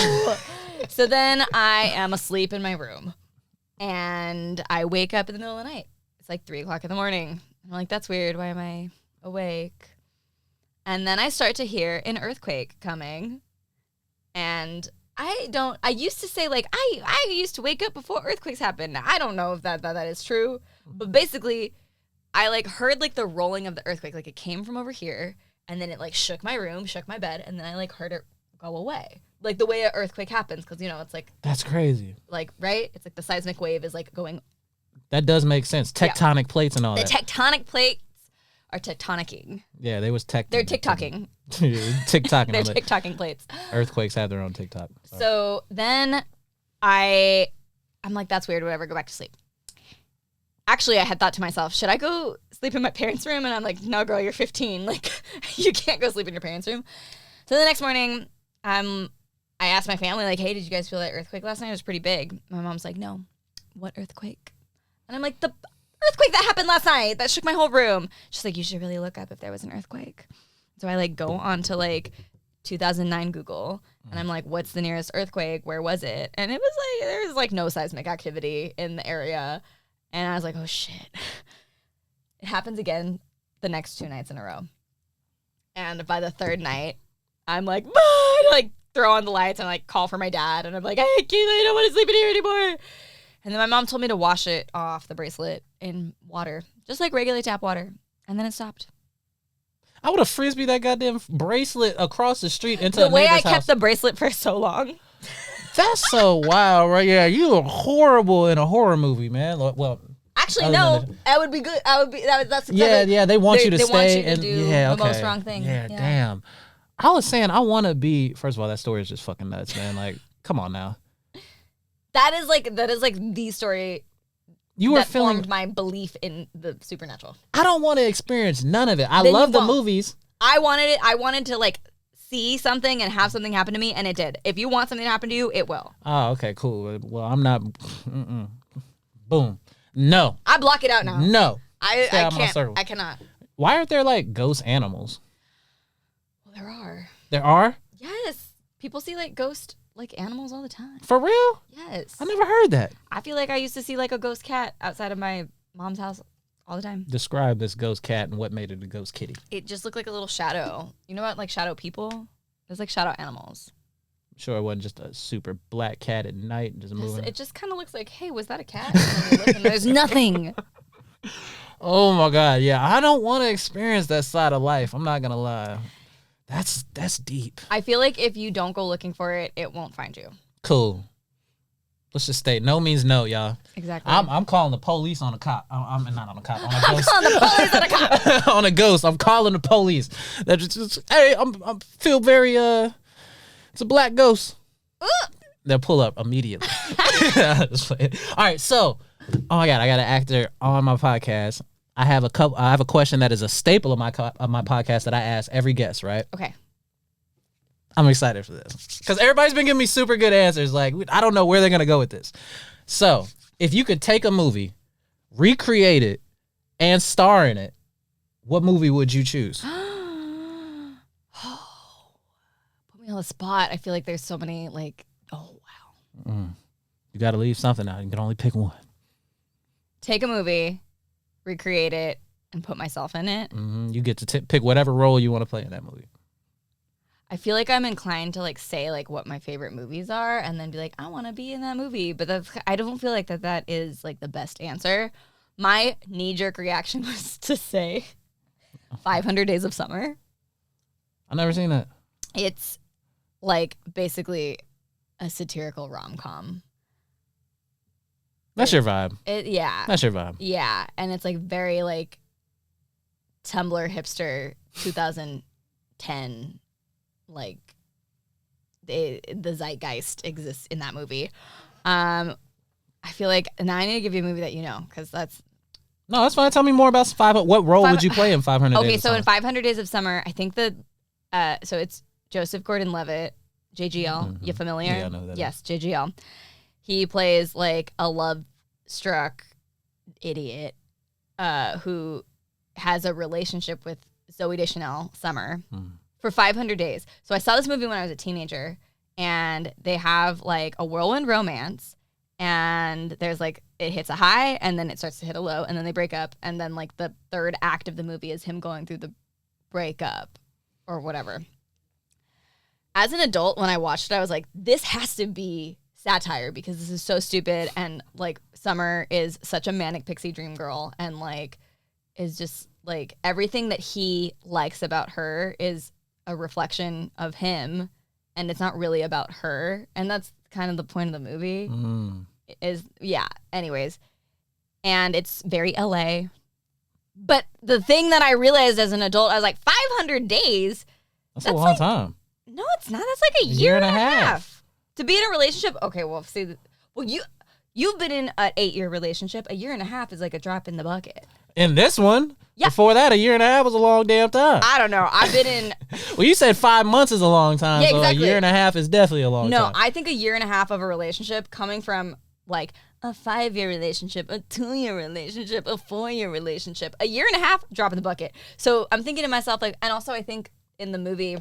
So then I am asleep in my room. And I wake up in the middle of the night. It's like 3 o'clock in the morning. I'm like, that's weird. Why am I awake? And then I start to hear an earthquake coming. And I used to say, like, I used to wake up before earthquakes happen. I don't know if that is true. But basically, I, like, heard, like, the rolling of the earthquake. Like, it came from over here. And then it, like, shook my room, shook my bed. And then I, like, heard it go away. Like, the way an earthquake happens. Because, you know, it's, like... That's crazy. Like, right? It's, like, the seismic wave is, like, going... That does make sense. Tectonic plates and all that. The tectonic plates are tectonicking. Yeah, they was tech. They're TikToking. TikToking. They're TikToking plates. Earthquakes have their own TikTok. Sorry. So then I'm like, that's weird, whatever, go back to sleep. Actually, I had thought to myself, should I go sleep in my parents' room? And I'm like, no, girl, you're 15. Like, you can't go sleep in your parents' room. So the next morning, I asked my family, like, hey, did you guys feel that earthquake last night? It was pretty big. My mom's like, no. What earthquake? And I'm like, the earthquake that happened last night that shook my whole room. She's like, you should really look up if there was an earthquake. So I like go on to like 2009 Google and I'm like, what's the nearest earthquake? Where was it? And it was like, there was like no seismic activity in the area. And I was like, oh shit. It happens again the next 2 nights in a row. And by the third night, I'm like, I like throw on the lights and like call for my dad. And I'm like, hey, Keely, I don't want to sleep in here anymore. And then my mom told me to wash it off, the bracelet, in water. Just like regular tap water. And then it stopped. I would have frisbeed that goddamn bracelet across the street into the a way I neighbor's kept house. the bracelet for so long. That's so wild, right? Yeah, you are horrible in a horror movie, man. Well, actually, no. I would be good. That's yeah. They want you to they stay want you to and do yeah, the most wrong thing. Yeah, damn. I was saying I want to be. First of all, that story is just fucking nuts, man. Like, come on now. That is like the story. You were that feeling formed my belief in the supernatural. I don't want to experience none of it. I love the movies. I wanted it. I wanted to like see something and have something happen to me, and it did. If you want something to happen to you, it will. Oh, okay, cool. Well, I'm not. Boom. No. I block it out now. No. I can't. I cannot. Why aren't there like ghost animals? Well, there are. There are? Yes. People see like ghost like animals all the time. For real? Yes. I never heard that. I feel like I used to see like a ghost cat outside of my mom's house all the time. Describe this ghost cat and what made it a ghost kitty. It just looked like a little shadow. You know what? Like shadow people? It's like shadow animals. I'm sure it wasn't just a super black cat at night and just moving. It just kind of looks like, hey, was that a cat? And then you look and there's nothing. Oh my God. Yeah. I don't want to experience that side of life. I'm not going to lie. That's deep. I feel like if you don't go looking for it, it won't find you. Cool. Let's just state no means no, y'all. Exactly. I'm calling the police on a cop. I'm not on a cop. On a ghost. I'm calling the police on a cop. On a ghost. I'm calling the police. That just hey, I feel very it's a black ghost. They'll pull up immediately. All right, so oh my God, I got an actor on my podcast. I have a question that is a staple of my podcast that I ask every guest, right? Okay. I'm excited for this because everybody's been giving me super good answers. Like, I don't know where they're going to go with this. So if you could take a movie, recreate it, and star in it, what movie would you choose? Put me on the spot. I feel like there's so many like, oh wow. You got to leave something out. You can only pick one. Take a movie, recreate it, and put myself in it. You get to pick whatever role you want to play in that movie. I feel like I'm inclined to like say like what my favorite movies are and then be like, I want to be in that movie. But I don't feel like that is like the best answer. My knee-jerk reaction was to say 500 Days of Summer. I've never seen that. It's like basically a satirical rom-com. That's your vibe. Yeah. That's your vibe. Yeah. And it's like very like Tumblr hipster 2010, like the zeitgeist exists in that movie. I feel like now I need to give you a movie that you know, because that's... No, that's fine. Tell me more about what role would you play in 500 Days Okay, of so Summer? in 500 Days of Summer, I think so it's Joseph Gordon-Levitt, JGL. You familiar? Yeah, I know who that yes, JGL. He plays like a love-struck idiot who has a relationship with Zooey Deschanel, Summer, for 500 days. So I saw this movie when I was a teenager, and they have like a whirlwind romance, and there's like, it hits a high, and then it starts to hit a low, and then they break up, and then like the third act of the movie is him going through the breakup or whatever. As an adult, when I watched it, I was like, this has to be satire because this is so stupid, and like Summer is such a manic pixie dream girl, and like is just like everything that he likes about her is a reflection of him, and it's not really about her, and that's kind of the point of the movie. Anyways, and it's very LA. But the thing that I realized as an adult, I was like, 500 days? That's a long time. No, it's not. That's like a year and a half. To be in a relationship, okay, well, see, you've been in an 8-year relationship. A year and a half is like a drop in the bucket. In this one? Yeah. Before that, a year and a half was a long damn time. I don't know. I've been in... Well, you said 5 months is a long time, Yeah, so exactly. a year and a half is definitely a long time. No, I think a year and a half of a relationship coming from like a 5-year relationship, a 2-year relationship, a 4-year relationship, a year and a half, drop in the bucket. So I'm thinking to myself, like, and also I think in the movie,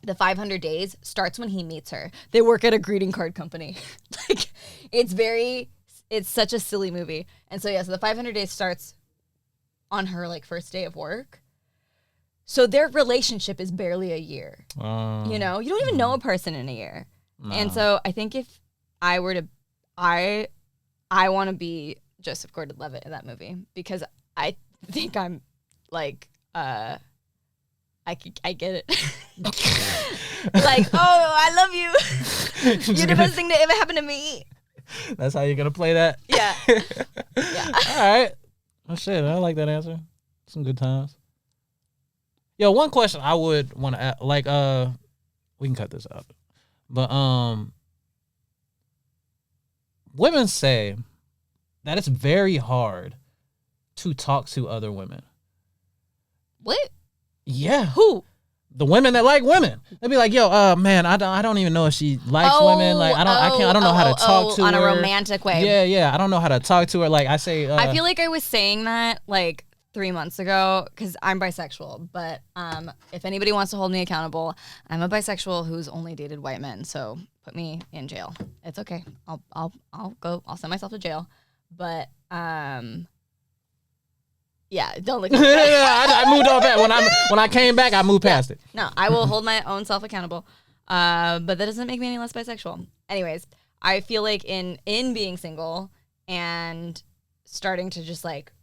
the 500 days starts when he meets her. They work at a greeting card company. Like, it's such a silly movie. And so, yeah, so the 500 days starts on her, like, first day of work. So their relationship is barely a year. You know? You don't even know a person in a year. No. And so I think if I were to... I want to be Joseph Gordon-Levitt in that movie because I think I'm, like... I get it. Like, oh, I love you. You're the best thing that ever happened to me. That's how you're going to play that? Yeah. Yeah. All right. Oh, shit. I like that answer. Some good times. Yo, one question I would want to ask, like, we can cut this out. But, women say that it's very hard to talk to other women. What? Yeah. Who? The women that like women. They'd be like, yo, man, I don't even know if she likes women. Like, I don't know how to talk to her. On a romantic way. Yeah. I don't know how to talk to her. Like, I say... I feel like I was saying that, like, 3 months ago, because I'm bisexual. But if anybody wants to hold me accountable, I'm a bisexual who's only dated white men. So put me in jail. It's okay. I'll send myself to jail. But... yeah, don't look at me. I moved off that. When I came back, I moved past it. No, I will hold my own self accountable. But that doesn't make me any less bisexual. Anyways, I feel like in being single and starting to just like,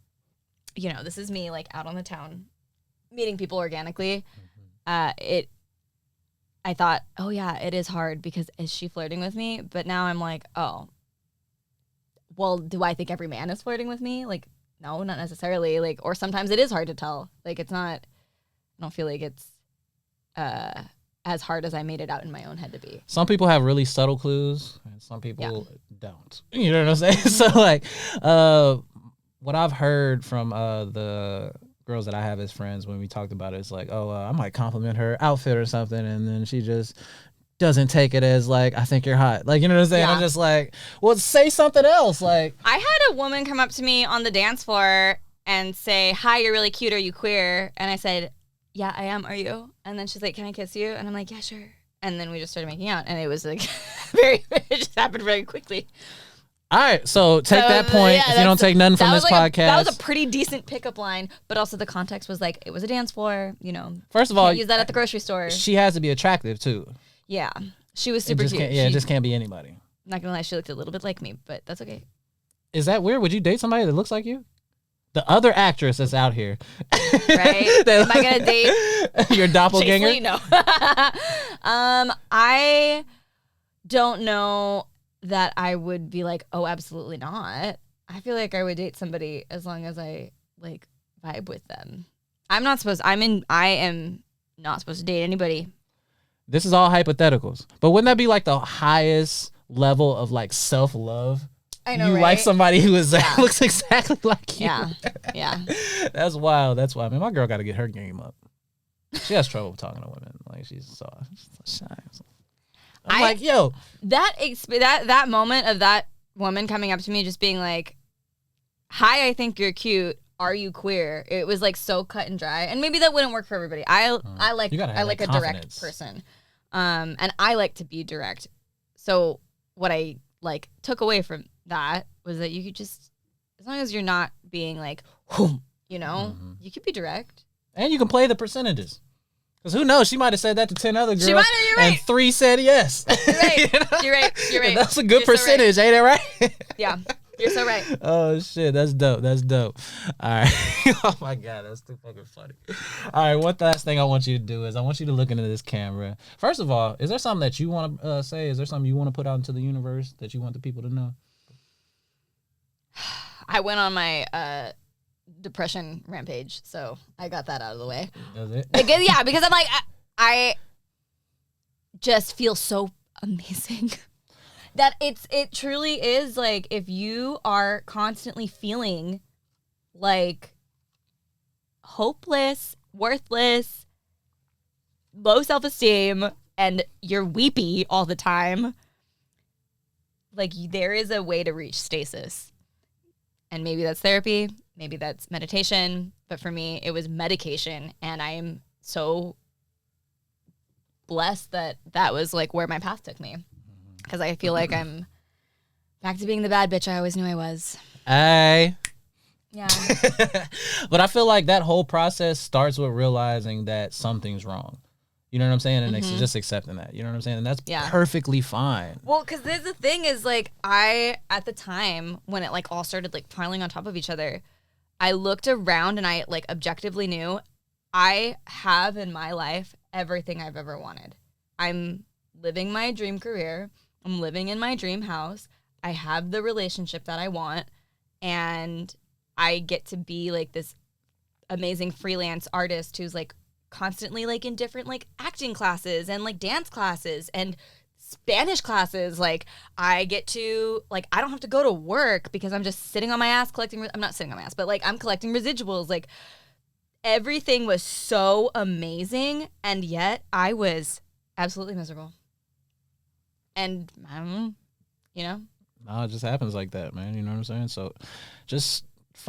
you know, this is me like out on the town, meeting people organically. I thought, oh yeah, it is hard because is she flirting with me? But now I'm like, oh, well, do I think every man is flirting with me? Like, no, not necessarily. Like, or sometimes it is hard to tell. Like, it's not. I don't feel like it's as hard as I made it out in my own head to be. Some people have really subtle clues, and some people don't. You know what I'm saying? So, like, what I've heard from the girls that I have as friends when we talked about it, it's like, oh, I might compliment her outfit or something, and then she just doesn't take it as like, I think you're hot. Like, you know what I'm saying? Yeah. I'm just like, well, say something else. Like, I had a woman come up to me on the dance floor and say, "Hi, you're really cute. Are you queer?" And I said, "Yeah, I am. Are you?" And then she's like, "Can I kiss you?" And I'm like, "Yeah, sure." And then we just started making out, and it was like it just happened very quickly. all right, so take that point. Yeah, if you don't take nothing from this podcast. That was a pretty decent pickup line, but also the context was like, it was a dance floor, you know. First of all, use that at the grocery store. She has to be attractive too. Yeah, she was super cute. It just can't be anybody. Not gonna lie, she looked a little bit like me, but that's okay. Is that weird? Would you date somebody that looks like you? The other actress that's out here. Right? Am I gonna date your doppelganger? No. I don't know that I would be like, oh, absolutely not. I feel like I would date somebody as long as I like vibe with them. I am not supposed to date anybody. This is all hypotheticals. But wouldn't that be like the highest level of like self-love? I know, you right? like somebody who is looks exactly like you. Yeah. That's wild. That's why. I mean, my girl got to get her game up. She has trouble talking to women. Like she's so shy. I'm like, yo, that moment of that woman coming up to me, just being like, "Hi, I think you're cute. Are you queer?" It was like so cut and dry, and maybe that wouldn't work for everybody. I like a direct person, and I like to be direct. So what I like took away from that was that you could just, as long as you're not being like, you know, you could be direct. And you can play the percentages. Because who knows? She might have said that to 10 other girls. She might have, you're right. And 3 said yes. You're right. You know? You're right. That's a good You're percentage, so right. ain't it right? Yeah, you're so right. Oh, shit. That's dope. All right. Oh, my God. That's too fucking funny. All right. One last thing I want you to do is I want you to look into this camera. First of all, is there something that you want to say? Is there something you want to put out into the universe that you want the people to know? I went on my depression rampage, so I got that out of the way. Does it? Because I'm like, I just feel so amazing that it truly is like, if you are constantly feeling like hopeless, worthless, low self-esteem, and you're weepy all the time, like there is a way to reach stasis. And maybe that's therapy, maybe that's meditation, but for me, it was medication, and I am so blessed that was like where my path took me, because I feel like I'm back to being the bad bitch I always knew I was. Hey. Yeah. But I feel like that whole process starts with realizing that something's wrong. You know what I'm saying? And it's just accepting that. You know what I'm saying? And that's perfectly fine. Well, because there's the thing is, like, at the time when it like all started like piling on top of each other, I looked around and I like objectively knew I have in my life everything I've ever wanted. I'm living my dream career. I'm living in my dream house. I have the relationship that I want. And I get to be like this amazing freelance artist who's like constantly like in different like acting classes and like dance classes and Spanish classes. Like I get to like, I don't have to go to work because I'm just sitting on my ass collecting. I'm not sitting on my ass, but like I'm collecting residuals. Like everything was so amazing, and yet I was absolutely miserable. And you know, no, it just happens like that, man. You know what I'm saying? So just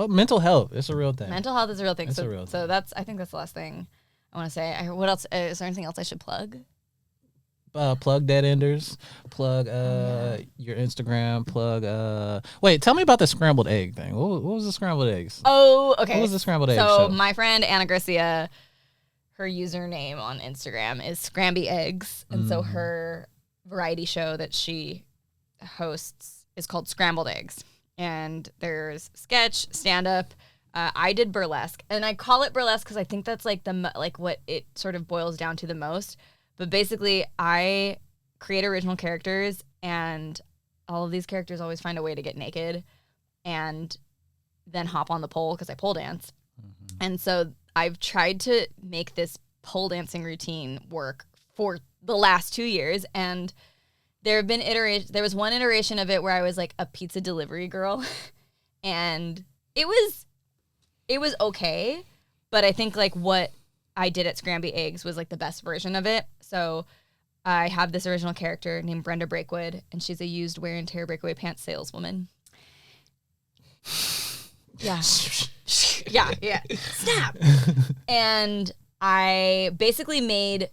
mental health, it's a real thing. Mental health is a real thing. It's a real thing. So I think that's the last thing I want to say. What else? Is there anything else I should plug? Plug Dead Enders, plug your Instagram, plug wait, tell me about the scrambled egg thing. What was the scrambled eggs? Oh, okay. What was the scrambled egg So show? my friend Anna Garcia, her username on Instagram is Scramby Eggs, and so her variety show that she hosts is called Scrambled Eggs, and there's sketch, stand-up. I did burlesque, and I call it burlesque because I think that's like what it sort of boils down to the most. But basically, I create original characters, and all of these characters always find a way to get naked and then hop on the pole because I pole dance. And so I've tried to make this pole dancing routine work for the last 2 years, and there have been iterations. There was one iteration of it where I was like a pizza delivery girl, and it was okay, but I think like what I did at Scramby Eggs was like the best version of it. So I have this original character named Brenda Breakwood, and she's a used wear and tear breakaway pants saleswoman. Yeah. Yeah. Snap. And I basically made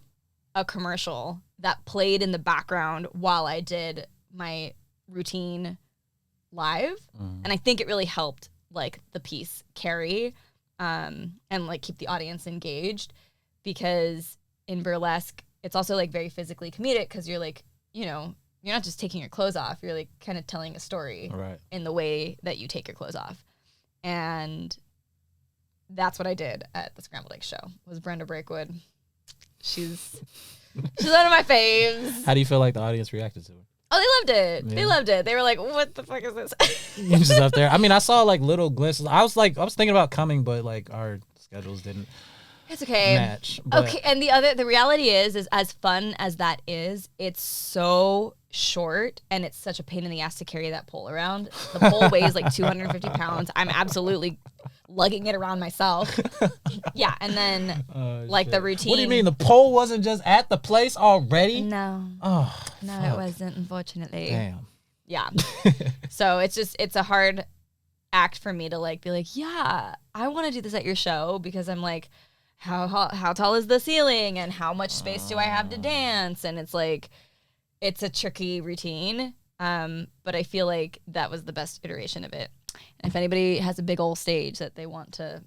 a commercial that played in the background while I did my routine live. And I think it really helped like the piece carry and like keep the audience engaged, because in burlesque, it's also like very physically comedic because you're like, you know, you're not just taking your clothes off. You're like kind of telling a story in the way that you take your clothes off. And that's what I did at the Scrambled Eggs show, was Brenda Breakwood. She's one of my faves. How do you feel like the audience reacted to her? Oh, they loved it. Yeah. They loved it. They were like, what the fuck is this? You're just up there. I mean, I saw like little glimpses. I was thinking about coming, but like our schedules didn't It's okay. match. But Okay, and the reality is as fun as that is, it's so short and it's such a pain in the ass to carry that pole around. The pole weighs like 250 pounds. I'm absolutely lugging it around myself. Yeah, and then like the routine. What do you mean? The pole wasn't just at the place already? No. Oh, No, fuck. it wasn't, unfortunately. Damn. Yeah. So it's a hard act for me to like be like, yeah, I want to do this at your show, because I'm like, how tall is the ceiling and how much space do I have to dance? And it's like, it's a tricky routine. But I feel like that was the best iteration of it. And if anybody has a big old stage that they want to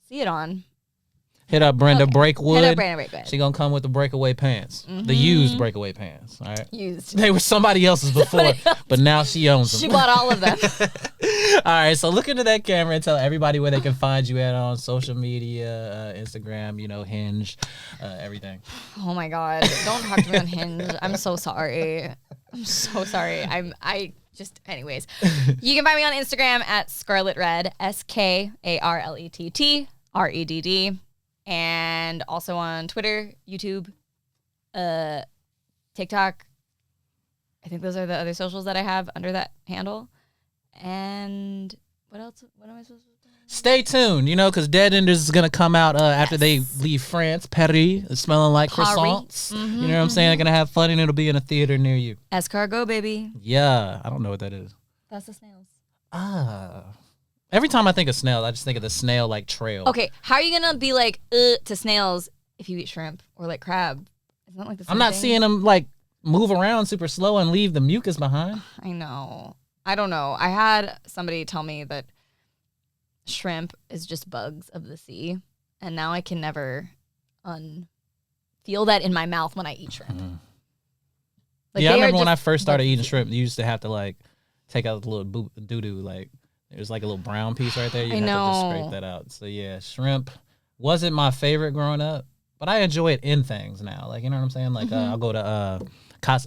see it on, hit up Brenda Breakwood. Hit up Brenda Breakwood. She gonna come with the breakaway pants, the used breakaway pants. All right, Used. They were somebody else's before, but now she owns them. She bought all of them. All right, so look into that camera and tell everybody where they can find you at on social media, Instagram, you know, Hinge, everything. Oh my God. Don't talk to me on Hinge. I'm so sorry. Anyways, you can find me on Instagram at Skarlett Redd, SkarlettRedd, and also on Twitter, YouTube, TikTok. I think those are the other socials that I have under that handle. And what else? What am I supposed to do? Stay tuned, you know, because Dead Enders is going to come out after they leave France, Paris, smelling like croissants. You know what I'm saying? They're going to have fun, and it'll be in a theater near you. Escargot, baby. Yeah, I don't know what that is. That's the snails. Every time I think of snails, I just think of the snail like trail. Okay, how are you going to be like, to snails if you eat shrimp or like crab? Isn't that like the same I'm not thing? seeing them like move around super slow and leave the mucus behind. I know. I don't know. I had somebody tell me that shrimp is just bugs of the sea, and now I can never feel that in my mouth when I eat shrimp. Like, yeah, I remember when I just first started bugs of eating the sea. shrimp, you used to have to like take out the little doo-doo, like there's like a little brown piece right there. You have to just scrape that out. So yeah, shrimp wasn't my favorite growing up, but I enjoy it in things now. Like, you know what I'm saying? Like I'll go to not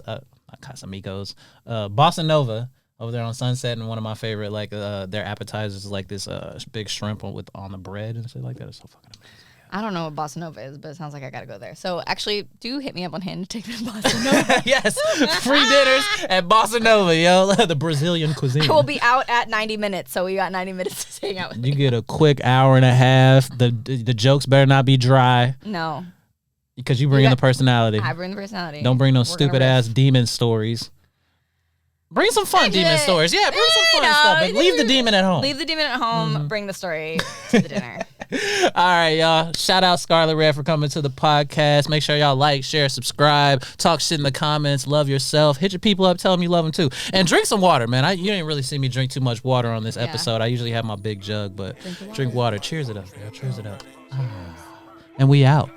Casamigos, Bossa Nova over there on Sunset, and one of my favorite like their appetizers is like this big shrimp on the bread and shit like that. It's so fucking amazing. I don't know what Bossa Nova is, but it sounds like I gotta go there. So actually, do hit me up on Hinge. Take me to Bossa Nova. Yes, free dinners at Bossa Nova, yo, the Brazilian cuisine. I will be out at 90 minutes, so we got 90 minutes to hang out with You me. get a quick hour and a half. The jokes better not be dry No, because you bring in the personality. I bring the personality. Don't bring no We're gonna stupid ass demon stories. Bring some fun demon stories. Yeah, bring some fun stuff. But leave the demon at home. Leave the demon at home. Bring the story to the dinner. All right, y'all. Shout out Skarlett Redd for coming to the podcast. Make sure y'all like, share, subscribe, talk shit in the comments, love yourself, hit your people up, tell them you love them too, and drink some water, man. You didn't really see me drink too much water on this episode. I usually have my big jug, but drink water. Cheers it up, girl. Cheers it up. And we out.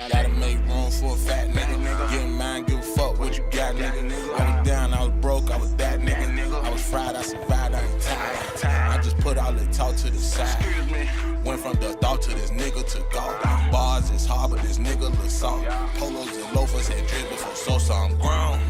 Gotta make room for a fat nigga. Get mine, give a fuck what you got, nigga. I was down, I was broke, I was that nigga. I was fried, I survived, I ain't tired. I just put all the talk to the side. Went from the thought to this nigga to golf. Bars is hard, but this nigga look soft. Polos and loafers and drip before so I'm grown.